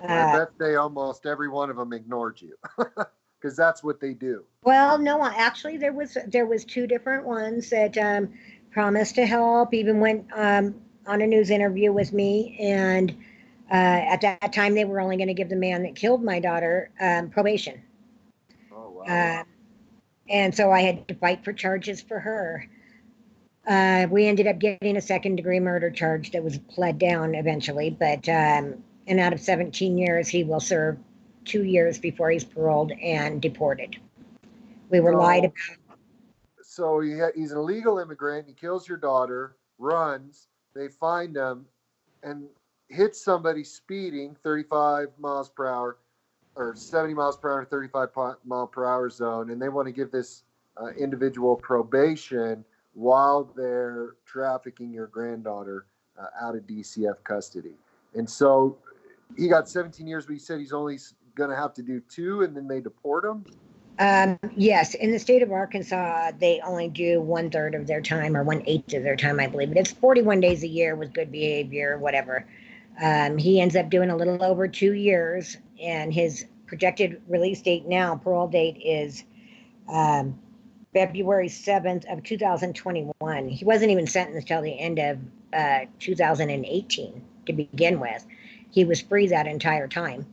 S1: And I
S2: Uh,
S1: bet they almost every one of them ignored you because that's what they do.
S2: well, no, actually there was two different ones that promised to help, even went on a news interview with me, and at that time they were only going to give the man that killed my daughter probation.
S1: Oh, wow.
S2: Uh, and so I had to fight for charges for her. We ended up getting a second-degree murder charge that was pled down eventually, but and out of 17 years, he will serve 2 years before he's paroled and deported. We were lied
S1: So,
S2: about.
S1: he's an illegal immigrant. He kills your daughter, runs. They find him, and hits somebody speeding 35 miles per hour or 70 miles per hour, 35 mile per hour zone, and they want to give this individual probation while they're trafficking your granddaughter out of DCF custody. And so he got 17 years, but he said he's only going to have to do 2, and then they deport him.
S2: Yes, in the state of Arkansas, they only do 1/3 of their time or 1/8 of their time, I believe. But it's 41 days a year with good behavior, whatever. He ends up doing a little over 2 years, and his projected release date now, parole date, is um, February 7th of 2021. He wasn't even sentenced till the end of 2018 to begin with. He was free that entire time.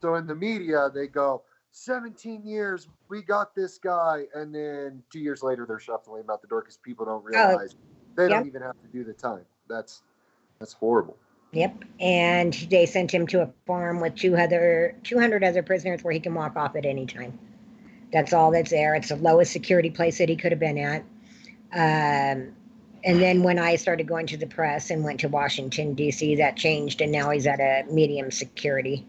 S1: So in the media, they go, 17 years, we got this guy. And then 2 years later, they're shuffling him out the door because people don't
S2: Oh,
S1: realize they don't
S2: yep,
S1: even have to do the time. That's horrible.
S2: yep. And they sent him to a farm with 200 other prisoners where he can walk off at any time. That's all that's there. It's the lowest security place that he could have been at. Um, and then when I started going to the press and went to Washington, D.C., that changed, and now he's at a medium security.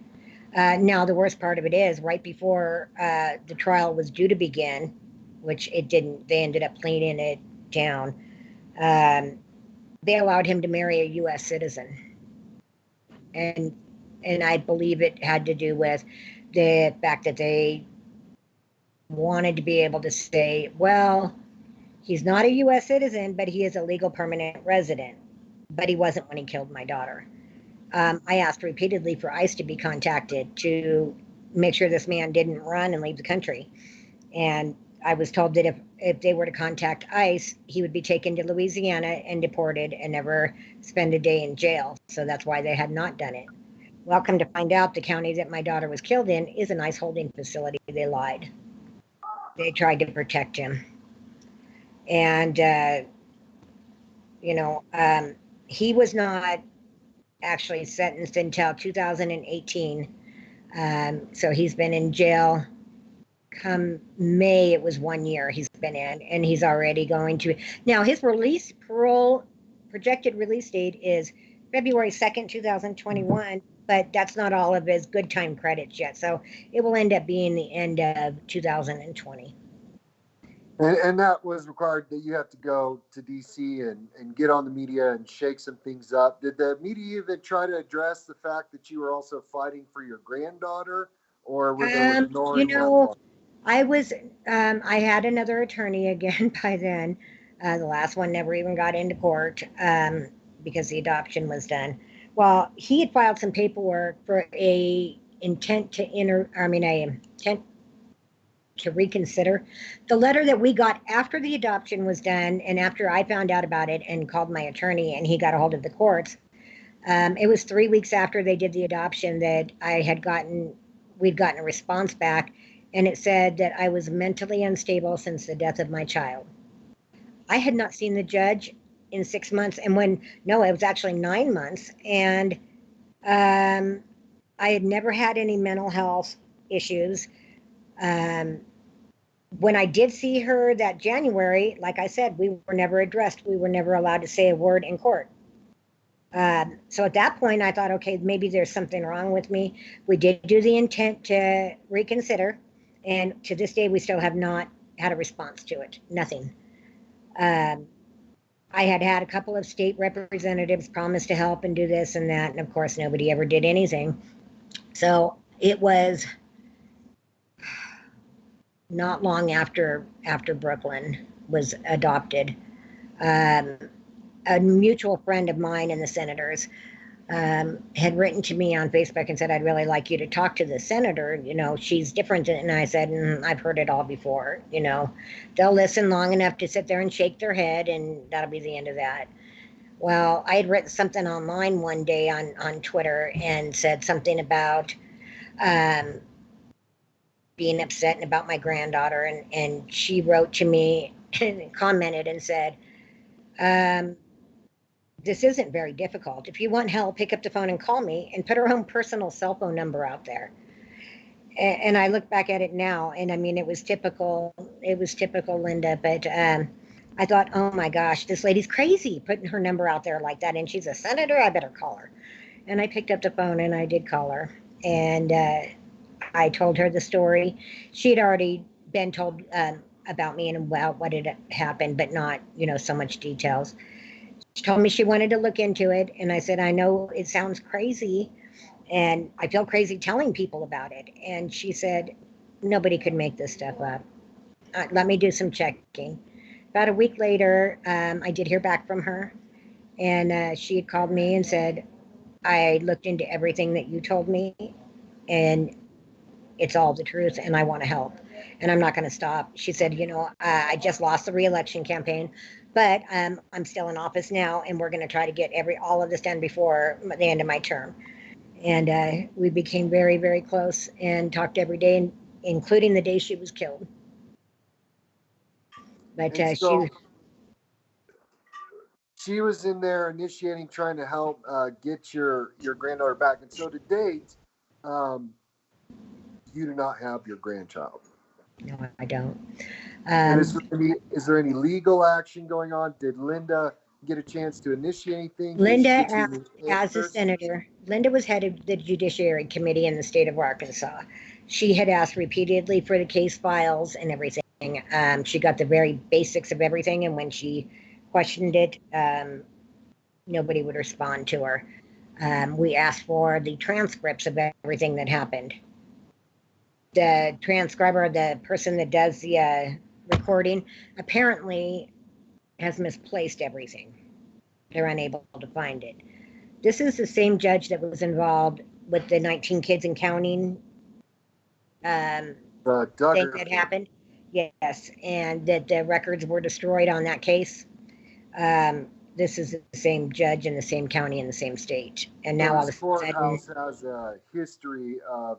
S2: Now, the worst part of it is right before the trial was due to begin, which it didn't, they ended up cleaning it down. Um, they allowed him to marry a U.S. citizen. And, and I believe it had to do with the fact that they wanted to be able to say, well, he's not a U.S. citizen, but he is a legal permanent resident. But he wasn't when he killed my daughter. I asked repeatedly for ICE to be contacted to make sure this man didn't run and leave the country. And I was told that if they were to contact ICE, he would be taken to Louisiana and deported and never spend a day in jail. So that's why they had not done it. Well, come to find out, the county that my daughter was killed in is an ICE holding facility. They lied. They tried to protect him. And, you know, he was not actually sentenced until 2018. So he's been in jail. Come May, it was 1 year he's been in, and he's already going to. Now, his parole projected release date is February 2nd, 2021, but that's not all of his good time credits yet. So it will end up being the end of 2020.
S1: And that was required that you have to go to DC and get on the media and shake some things up. Did the media even try to address the fact that you were also fighting for your granddaughter, or were they
S2: You
S1: ignoring that
S2: know,
S1: part?
S2: I had another attorney again by then. The last one never even got into court because the adoption was done. Well, he had filed some paperwork for a intent to reconsider. The letter that we got after the adoption was done and after I found out about it and called my attorney and he got a hold of the courts, it was 3 weeks after they did the adoption that we'd gotten a response back, and it said that I was mentally unstable since the death of my child. I had not seen the judge in 6 months, and no, it was actually 9 months, and I had never had any mental health issues. Um, when I did see her that January, like I said, we were never addressed. We were never allowed to say a word in court. So at that point, I thought, okay, maybe there's something wrong with me. We did do the intent to reconsider, and to this day, we still have not had a response to it. Nothing. Um, I had a couple of state representatives promise to help and do this and that, and of course, nobody ever did anything. So it was not long after Brooklyn was adopted. Um, a mutual friend of mine and the senators had written to me on Facebook and said, I'd really like you to talk to the senator. You know, she's different. And I said, I've heard it all before. You know, they'll listen long enough to sit there and shake their head, and that'll be the end of that. Well, I had written something online one day on Twitter and said something about um, being upset and about my granddaughter. And she wrote to me and commented and said, um, this isn't very difficult. If you want help, pick up the phone and call me, and put her own personal cell phone number out there. And I look back at it now, and I mean, it was typical. It was typical Linda. But I thought, oh my gosh, this lady's crazy putting her number out there like that, and she's a senator. I better call her. And I picked up the phone and I did call her, and I told her the story. She'd already been told about me and about what had happened, but not, so much details. She told me she wanted to look into it, and I said, I know it sounds crazy, and I feel crazy telling people about it. And she said, nobody could make this stuff up. Let me do some checking. About a week later, I did hear back from her, and she had called me and said, I looked into everything that you told me, and it's all the truth, and I want to help, and I'm not going to stop. She said, I just lost the reelection campaign, but I'm still in office now, and we're going to try to get all of this done before the end of my term. And we became very, very close and talked every day, including the day she was killed. But
S1: And so she was in there initiating, trying to help get your granddaughter back. And so to date, um, you do not have your grandchild.
S2: no, I don't.
S1: And
S2: Um,
S1: is there any legal action going on? Did Linda get a chance to initiate anything? Did she
S2: Linda,
S1: get you any
S2: as a
S1: answers?
S2: senator, Linda was head of the Judiciary Committee in the state of Arkansas. She had asked repeatedly for the case files and everything. She got the very basics of everything, and when she questioned it, nobody would respond to her. We asked for the transcripts of everything that happened. The transcriber, the person that does the recording, apparently has misplaced everything. They're unable to find it. This is the same judge that was involved with the 19 kids and counting
S1: The
S2: thing
S1: Duggar
S2: that
S1: family.
S2: happened. Yes, and that the records were destroyed on that case. This is the same judge in the same county in the same state, and
S1: So
S2: now all
S1: this
S2: of a sudden,
S1: courthouse has a history of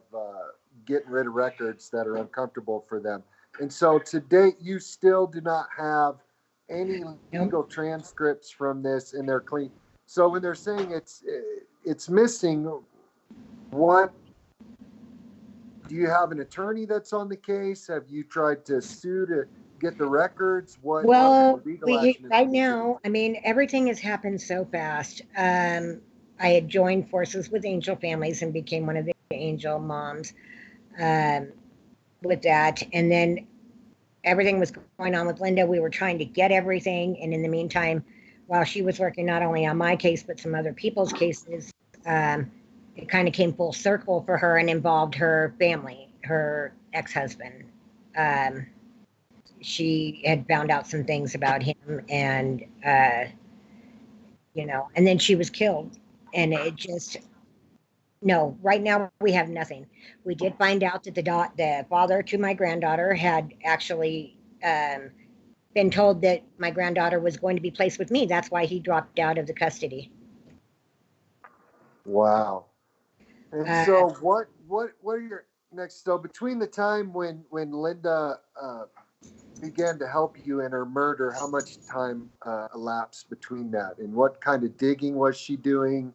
S1: getting rid of records that are uncomfortable for them. And so to date, you still do not have any
S2: nope.
S1: legal transcripts from this, and they're clean. So when they're saying it's missing, what do you have an attorney that's on the case? Have you tried to sue to get the records? What kind
S2: Well,
S1: of legal
S2: we
S1: action have
S2: right
S1: you been taking?
S2: now, I mean, everything has happened so fast. I had joined forces with Angel Families and became one of the Angel moms um, with that, and then everything was going on with Linda. We were trying to get everything, and in the meantime, while she was working not only on my case but some other people's cases, um, it kind of came full circle for her and involved her family, her ex-husband. Um, she had found out some things about him, and and then she was killed, and it just no. Right now, we have nothing. We did find out that the father to my granddaughter had actually been told that my granddaughter was going to be placed with me. That's why he dropped out of the custody.
S1: Wow. And
S2: Uh,
S1: so, what are your next? So, between the time when Linda began to help you in her murder, how much time elapsed between that, and what kind of digging was she doing?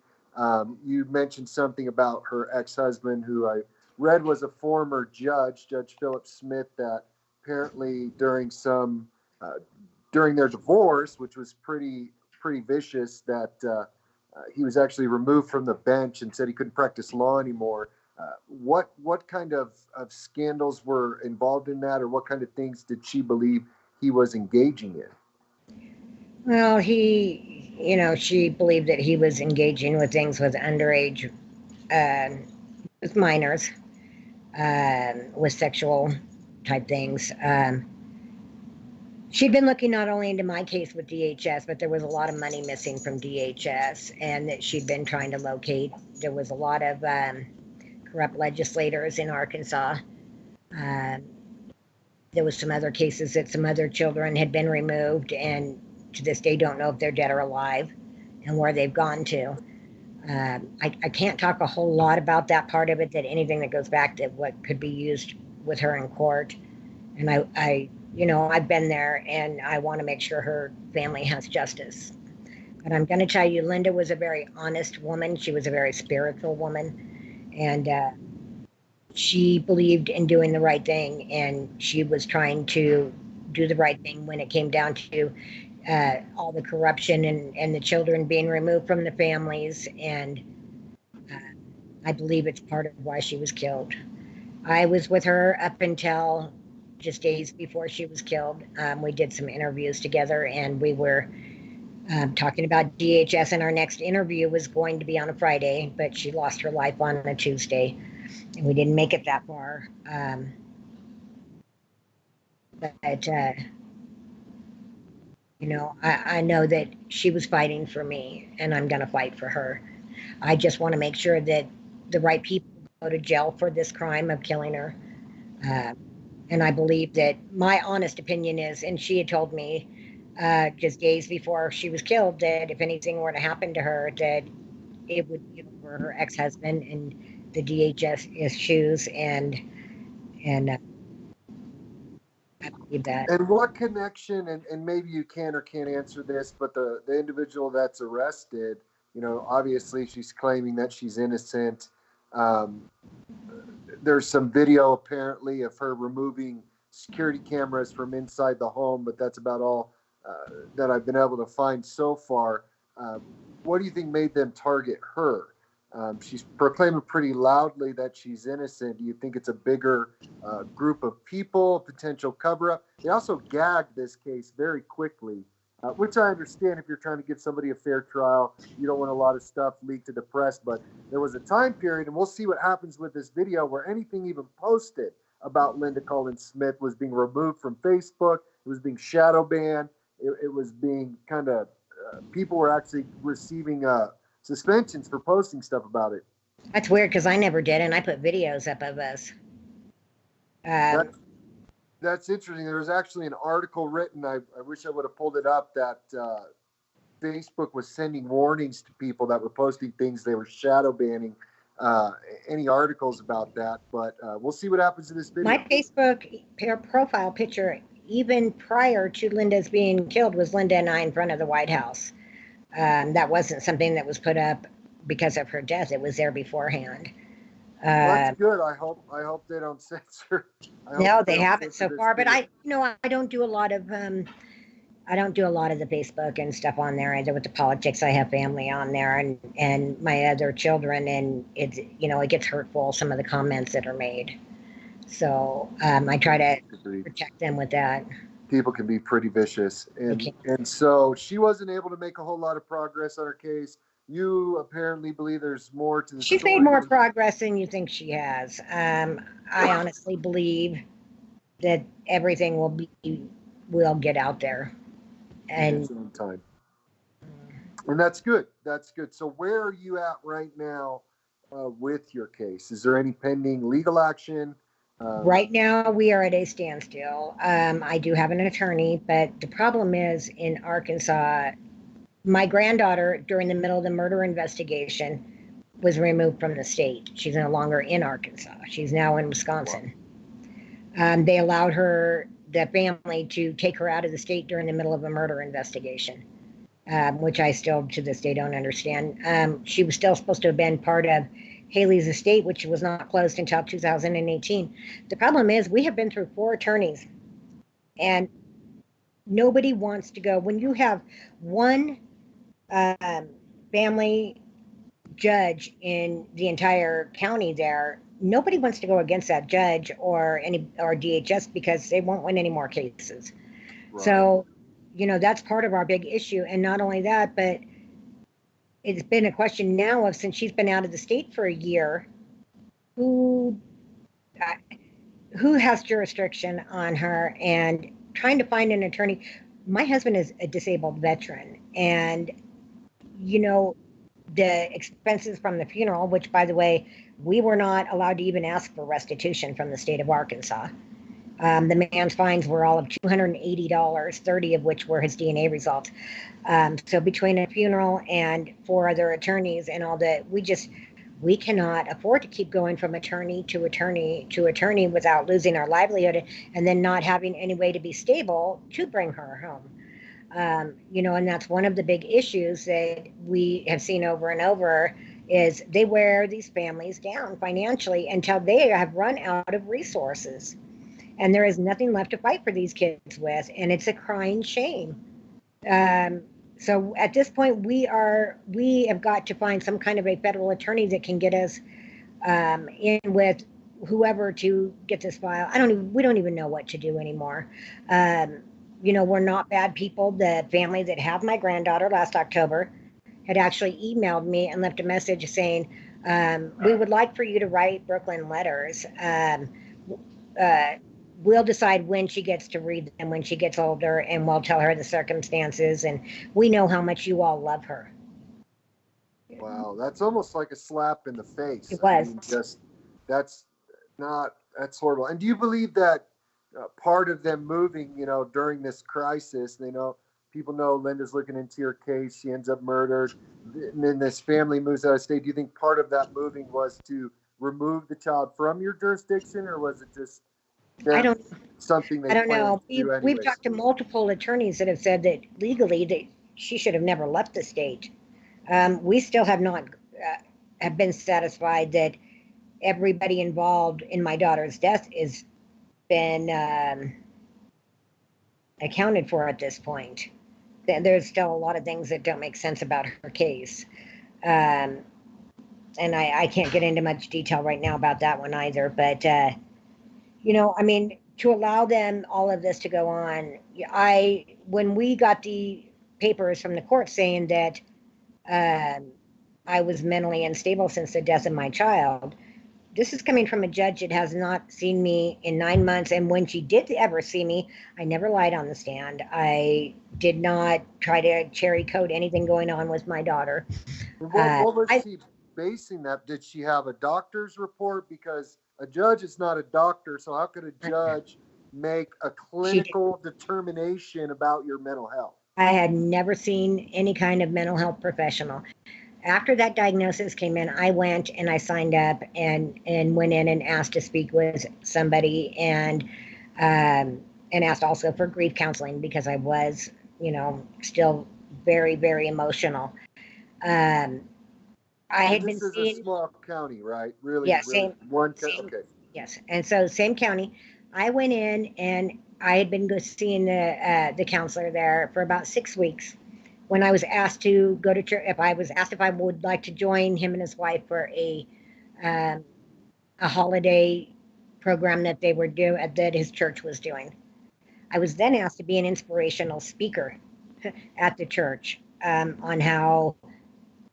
S1: You mentioned something about her ex-husband, who I read was a former judge, Judge Philip Smith, that apparently uh, during their divorce, which was pretty vicious, that he was actually removed from the bench and said he couldn't practice law anymore. What kind of scandals were involved in that, or what kind of things did she believe he was engaging in?
S2: well, she believed that he was engaging with things with underage, with minors, with sexual type things. She'd been looking not only into my case with DHS, but there was a lot of money missing from DHS, and that she'd been trying to locate. There was a lot of corrupt legislators in Arkansas. Um, there was some other cases that some other children had been removed, and to this day don't know if they're dead or alive, and where they've gone to. I can't talk a whole lot about that part of it. That anything that goes back to what could be used with her in court, and I've been there, and I want to make sure her family has justice. But I'm going to tell you, Linda was a very honest woman. She was a very spiritual woman, and she believed in doing the right thing, and she was trying to do the right thing when it came down to all the corruption and the children being removed from the families. And uh, I believe it's part of why she was killed. I was with her up until just days before she was killed. We did some interviews together, and we were talking about DHS, and our next interview was going to be on a Friday, but she lost her life on a Tuesday, and we didn't make it that far. But I know that she was fighting for me, and I'm going to fight for her. I just want to make sure that the right people go to jail for this crime of killing her. Uh, and I believe that my honest opinion is, and she had told me just days before she was killed that if anything were to happen to her, that it would be over her ex-husband and the DHS issues, and I believe that.
S1: And what connection, and maybe you can or can't answer this, but the individual that's arrested, obviously she's claiming that she's innocent. Um, there's some video apparently of her removing security cameras from inside the home, but that's about all that I've been able to find so far. Uh, what do you think made them target her? She's proclaiming pretty loudly that she's innocent. Do you think it's a bigger group of people, potential cover up? They also gagged this case very quickly, which I understand if you're trying to give somebody a fair trial. You don't want a lot of stuff leaked to the press, but there was a time period, and we'll see what happens with this video, where anything even posted about Linda Collins Smith was being removed from Facebook. It was being shadow banned. It was being kind of, people were actually receiving suspensions for posting stuff about it.
S2: That's weird because I never did, and I put videos up of us.
S1: That
S2: Um,
S1: That's interesting. There was actually an article written. I wish I would have pulled it up. That Facebook was sending warnings to people that were posting things. They were shadow banning uh, any articles about that. But we'll see what happens in this
S2: My
S1: video.
S2: Facebook profile picture, even prior to Linda's being killed, was Linda and I in front of the White House. That wasn't something that was put up because of her death. It was there beforehand.
S1: Well, that's
S2: Uh,
S1: good. I hope they don't censor. I hope
S2: no,
S1: they
S2: they
S1: don't
S2: haven't
S1: censor
S2: so
S1: this
S2: far. But
S1: video.
S2: I don't do a lot of I don't do a lot of the Facebook and stuff on there. I do with the politics. I have family on there and my other children, and it's it gets hurtful some of the comments that are made. So I try to protect them with that.
S1: People can be pretty vicious,
S2: They
S1: and
S2: can.
S1: and so she wasn't able to make a whole lot of progress on her case. You apparently believe there's more to the
S2: She's made
S1: story.
S2: more progress than you think she has. I honestly believe that everything will get out there,
S1: In
S2: and
S1: its own time. And that's good. That's good. So where are you at right now with your case? Is there any pending legal action? Um,
S2: right now we are at a standstill. I do have an attorney, but the problem is in Arkansas, my granddaughter, during the middle of the murder investigation, was removed from the state. She's no longer in Arkansas. She's now in
S1: wow.
S2: Wisconsin. They allowed the family, to take her out of the state during the middle of a murder investigation, which I still to this day don't understand. She was still supposed to have been part of Haley's estate, which was not closed until 2018. The problem is we have been through 4 attorneys, and nobody wants to go. When you have one um, family judge in the entire county there, nobody wants to go against that judge or DHS because they won't win any more cases.
S1: Right.
S2: So, that's part of our big issue. And not only that, but it's been a question now of, since she's been out of the state for a year, who uh, who has jurisdiction on her, and trying to find an attorney. My husband is a disabled veteran, and you know the expenses from the funeral, which, by the way, we were not allowed to even ask for restitution from the state of Arkansas. The man's fines were all of $280, 30 of which were his DNA results. So between a funeral and 4 other attorneys and all that, we cannot afford to keep going from attorney to attorney to attorney without losing our livelihood, and then not having any way to be stable to bring her home. And that's one of the big issues that we have seen over and over, is they wear these families down financially until they have run out of resources, and there is nothing left to fight for these kids with, and it's a crying shame. um, so at this point, we have got to find some kind of a federal attorney that can get us in with whoever to get this file. We don't even know what to do anymore. We're not bad people. The family that had my granddaughter last October had actually emailed me and left a message saying, we would like for you to write Brooklyn letters. Uh, we'll decide when she gets to read them when she gets older, and we'll tell her the circumstances, and we know how much you all love her.
S1: Wow. That's almost like a slap in the face.
S2: It
S1: I
S2: was.
S1: mean, just that's that's horrible. And do you believe that part of them moving, during this crisis, they know people know Linda's looking into your case. She ends up murdered. And then this family moves out of state. Do you think part of that moving was to remove the child from your jurisdiction, or was it just
S2: I
S1: them
S2: don't
S1: something
S2: I
S1: they
S2: don't
S1: planned
S2: know.
S1: to do
S2: We've
S1: anyways?
S2: talked to multiple attorneys that have said that legally that she should have never left the state. We still have not have been satisfied that everybody involved in my daughter's death has been accounted for at this point. There's still a lot of things that don't make sense about her case. Um, and I can't get into much detail right now about that one either. But I mean, to allow them all of this to go on, when we got the papers from the court saying that um, I was mentally unstable since the death of my child, this is coming from a judge that has not seen me in 9 months. And when she did ever see me, I never lied on the stand. I did not try to cherry coat anything going on with my daughter.
S1: What was
S2: I
S1: she basing that? Did she have a doctor's report? Because a judge is not a doctor, so how could a judge make a
S2: She did.
S1: clinical determination about your mental health?
S2: I had never seen any kind of mental health professional. After that diagnosis came in, I went and I signed up and went in and asked to speak with somebody and asked also for grief counseling because I was, still very, very emotional. Um, I
S1: And
S2: had been
S1: this is a
S2: seeing,
S1: small county, right? Really,
S2: yeah,
S1: really
S2: same,
S1: one.
S2: same,
S1: Okay.
S2: yes, and so same county. I went in and I had been seeing the counselor there for about 6 weeks. When I was asked to go to church, if I was asked if I would like to join him and his wife for um, a holiday program that they were doing that his church was doing. I was then asked to be an inspirational speaker at the church on how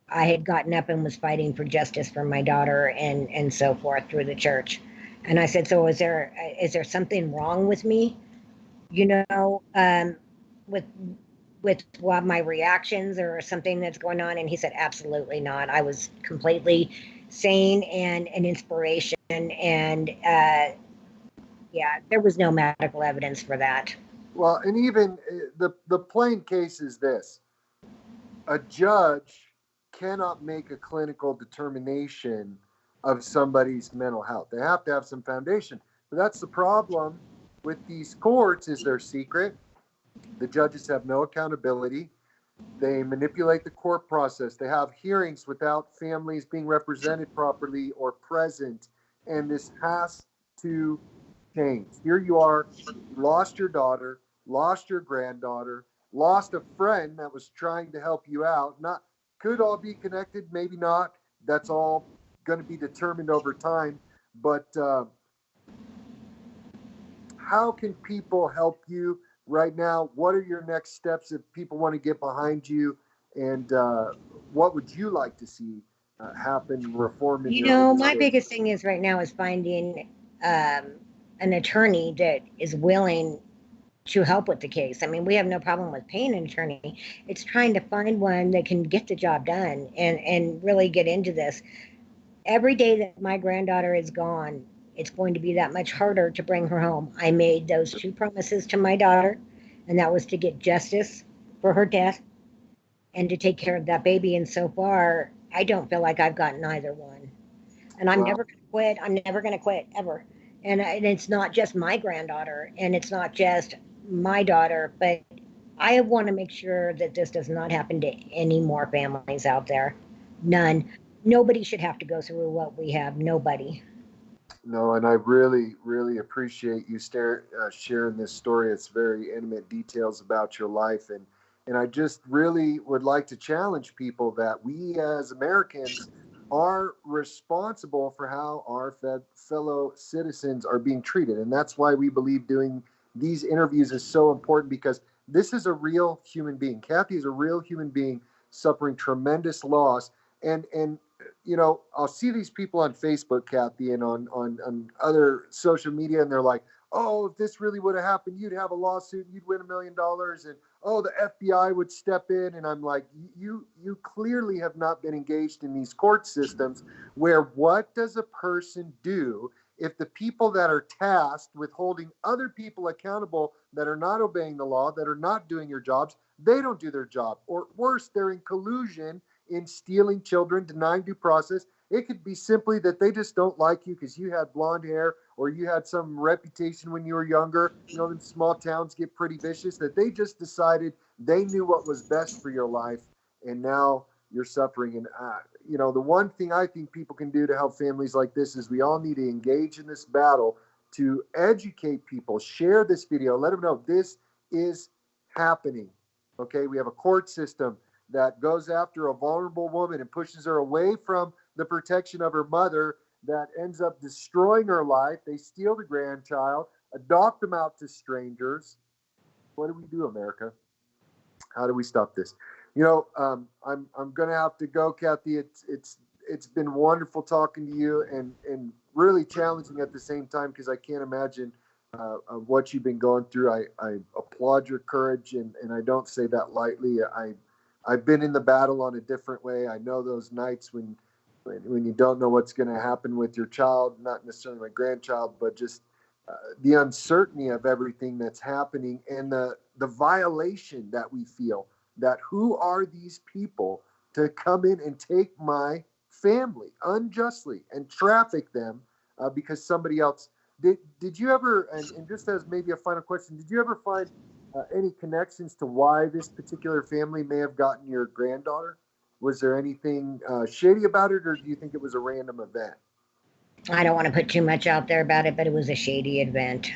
S2: I had gotten up and was fighting for justice for my daughter and so forth through the church. And I said, so is there something wrong with me? You know, with what my reactions or something that's going on? And he said, absolutely not. I was completely sane and an inspiration. And yeah, there was no medical evidence for that.
S1: Well, and even the plain case is this: a judge cannot make a clinical determination of somebody's mental health. They have to have some foundation. But that's the problem with these courts is they're secret. The judges have no accountability. They manipulate the court process. They have hearings without families being represented properly or present. And this has to change. Here you are, you lost your daughter, lost your granddaughter, lost a friend that was trying to help you out. Not could all be connected, maybe not. That's all going to be determined over time. But how can people help you right now? What are your next steps if people want to get behind you? And what would you like to see happen, reform in your
S2: My
S1: organization?
S2: biggest thing is right now is finding um, an attorney that is willing to help with the case. I mean, we have no problem with paying an attorney. It's trying to find one that can get the job done and really get into this. Every day that my granddaughter is gone, it's going to be that much harder to bring her home. I made those two promises to my daughter, and that was to get justice for her death and to take care of that baby. And so far, I don't feel like I've gotten either one. And I'm
S1: Well,
S2: never going to quit. I'm never going to quit ever. And it's not just my granddaughter and it's not just my daughter, but I want to make sure that this does not happen to any more families out there. None. Nobody should have to go through what we have. Nobody.
S1: no, and I really, really appreciate you sharing this story. It's very intimate details about your life, and I just really would like to challenge people that we as Americans are responsible for how our fellow citizens are being treated, and that's why we believe doing these interviews is so important because this is a real human being. Kathy is a real human being suffering tremendous loss, and I'll see these people on Facebook, Kathy, and on other social media, and they're like, "Oh, if this really would have happened, you'd have a lawsuit, you'd win $1 million, and oh, the FBI would step in." And I'm like, "You clearly have not been engaged in these court systems, where what does a person do if the people that are tasked with holding other people accountable that are not obeying the law, that are not doing your jobs, they don't do their job, or worse, they're in collusion?" In stealing children, denying due process. It could be simply that they just don't like you because you had blonde hair or you had some reputation when you were younger. In small towns get pretty vicious, that they just decided they knew what was best for your life, and now you're suffering. And the one thing I think people can do to help families like this is we all need to engage in this battle to educate people, share this video, let them know this is happening. Okay, we have a court system that goes after a vulnerable woman and pushes her away from the protection of her mother, that ends up destroying her life. They steal the grandchild, adopt them out to strangers. What do we do, America? How do we stop this? I'm gonna have to go, Kathy. It's been wonderful talking to you, and really challenging at the same time because I can't imagine what you've been going through. I applaud your courage, and I don't say that lightly. I've been in the battle on a different way. I know those nights when you don't know what's going to happen with your child, not necessarily my grandchild, but just the uncertainty of everything that's happening, and the violation that we feel, that who are these people to come in and take my family unjustly and traffic them because somebody else did you ever, and just as maybe a final question, did you ever find any connections to why this particular family may have gotten your granddaughter? Was there anything shady about it, or do you think it was a random event?
S2: I don't want to put too much out there about it, but it was a shady event.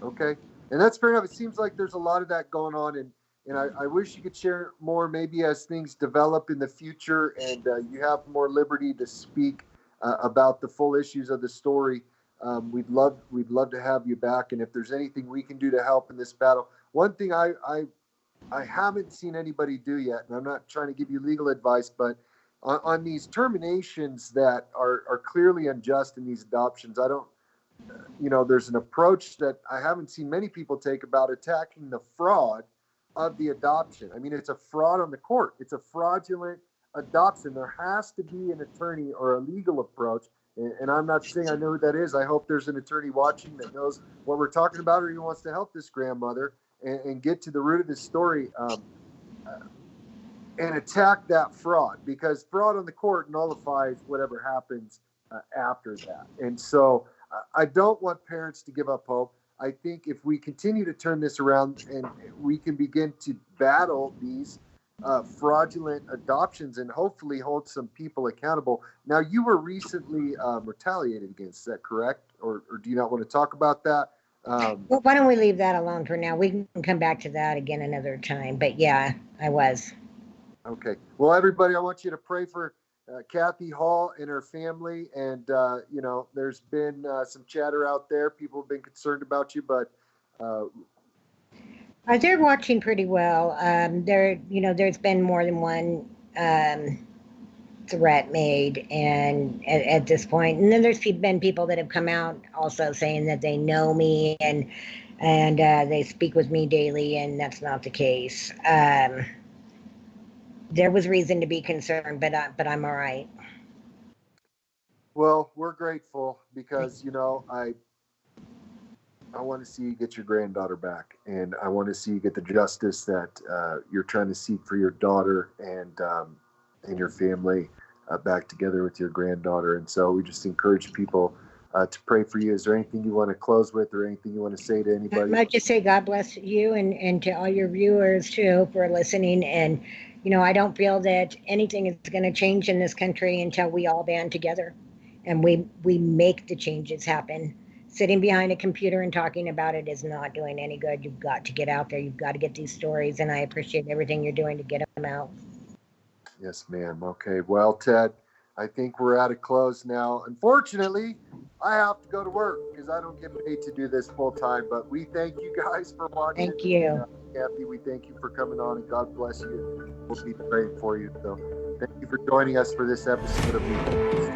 S1: Okay, and that's fair enough. It seems like there's a lot of that going on, and I wish you could share more, maybe as things develop in the future, and you have more liberty to speak about the full issues of the story. We'd love to have you back, and if there's anything we can do to help in this battle. One thing I haven't seen anybody do yet, and I'm not trying to give you legal advice, but on these terminations that are clearly unjust in these adoptions, I don't, there's an approach that I haven't seen many people take about attacking the fraud of the adoption. I mean, it's a fraud on the court. It's a fraudulent adoption. There has to be an attorney or a legal approach. And I'm not saying I know who that is. I hope there's an attorney watching that knows what we're talking about, or he wants to help this grandmother and get to the root of this story. And attack that fraud, because fraud on the court nullifies whatever happens after that. And so I don't want parents to give up hope. I think if we continue to turn this around and we can begin to battle these fraudulent adoptions and hopefully hold some people accountable. Now, you were recently retaliated against, is that correct? Or do you not want to talk about that?
S2: Well, why don't we leave that alone for now? We can come back to that again another time. But yeah, I was.
S1: Okay. Well, everybody, I want you to pray for Kathy Hall and her family. And, there's been some chatter out there. People have been concerned about you, but.
S2: They're watching pretty well. There's been more than one threat made, and at this point, and then there's been people that have come out also saying that they know me and they speak with me daily, and that's not the case. There was reason to be concerned, but I'm all right.
S1: Well, we're grateful because, I want to see you get your granddaughter back, and I want to see you get the justice that you're trying to seek for your daughter and your family back together with your granddaughter. And so we just encourage people to pray for you. Is there anything you want to close with, or anything you want to say to
S2: I
S1: anybody?
S2: might just say God bless you and to all your viewers too for listening. And I don't feel that anything is going to change in this country until we all band together and we make the changes happen. Sitting behind a computer and talking about it is not doing any good. You've got to get out there. You've got to get these stories, and I appreciate everything you're doing to get them out.
S1: Yes, ma'am. Okay. Well, Ted, I think we're at a close now. Unfortunately, I have to go to work because I don't get paid to do this full time. But we thank you guys for watching.
S2: Thank
S1: And,
S2: you.
S1: Kathy, we thank you for coming on, and God bless you. We'll be praying for you. So thank you for joining us for this episode of Meet.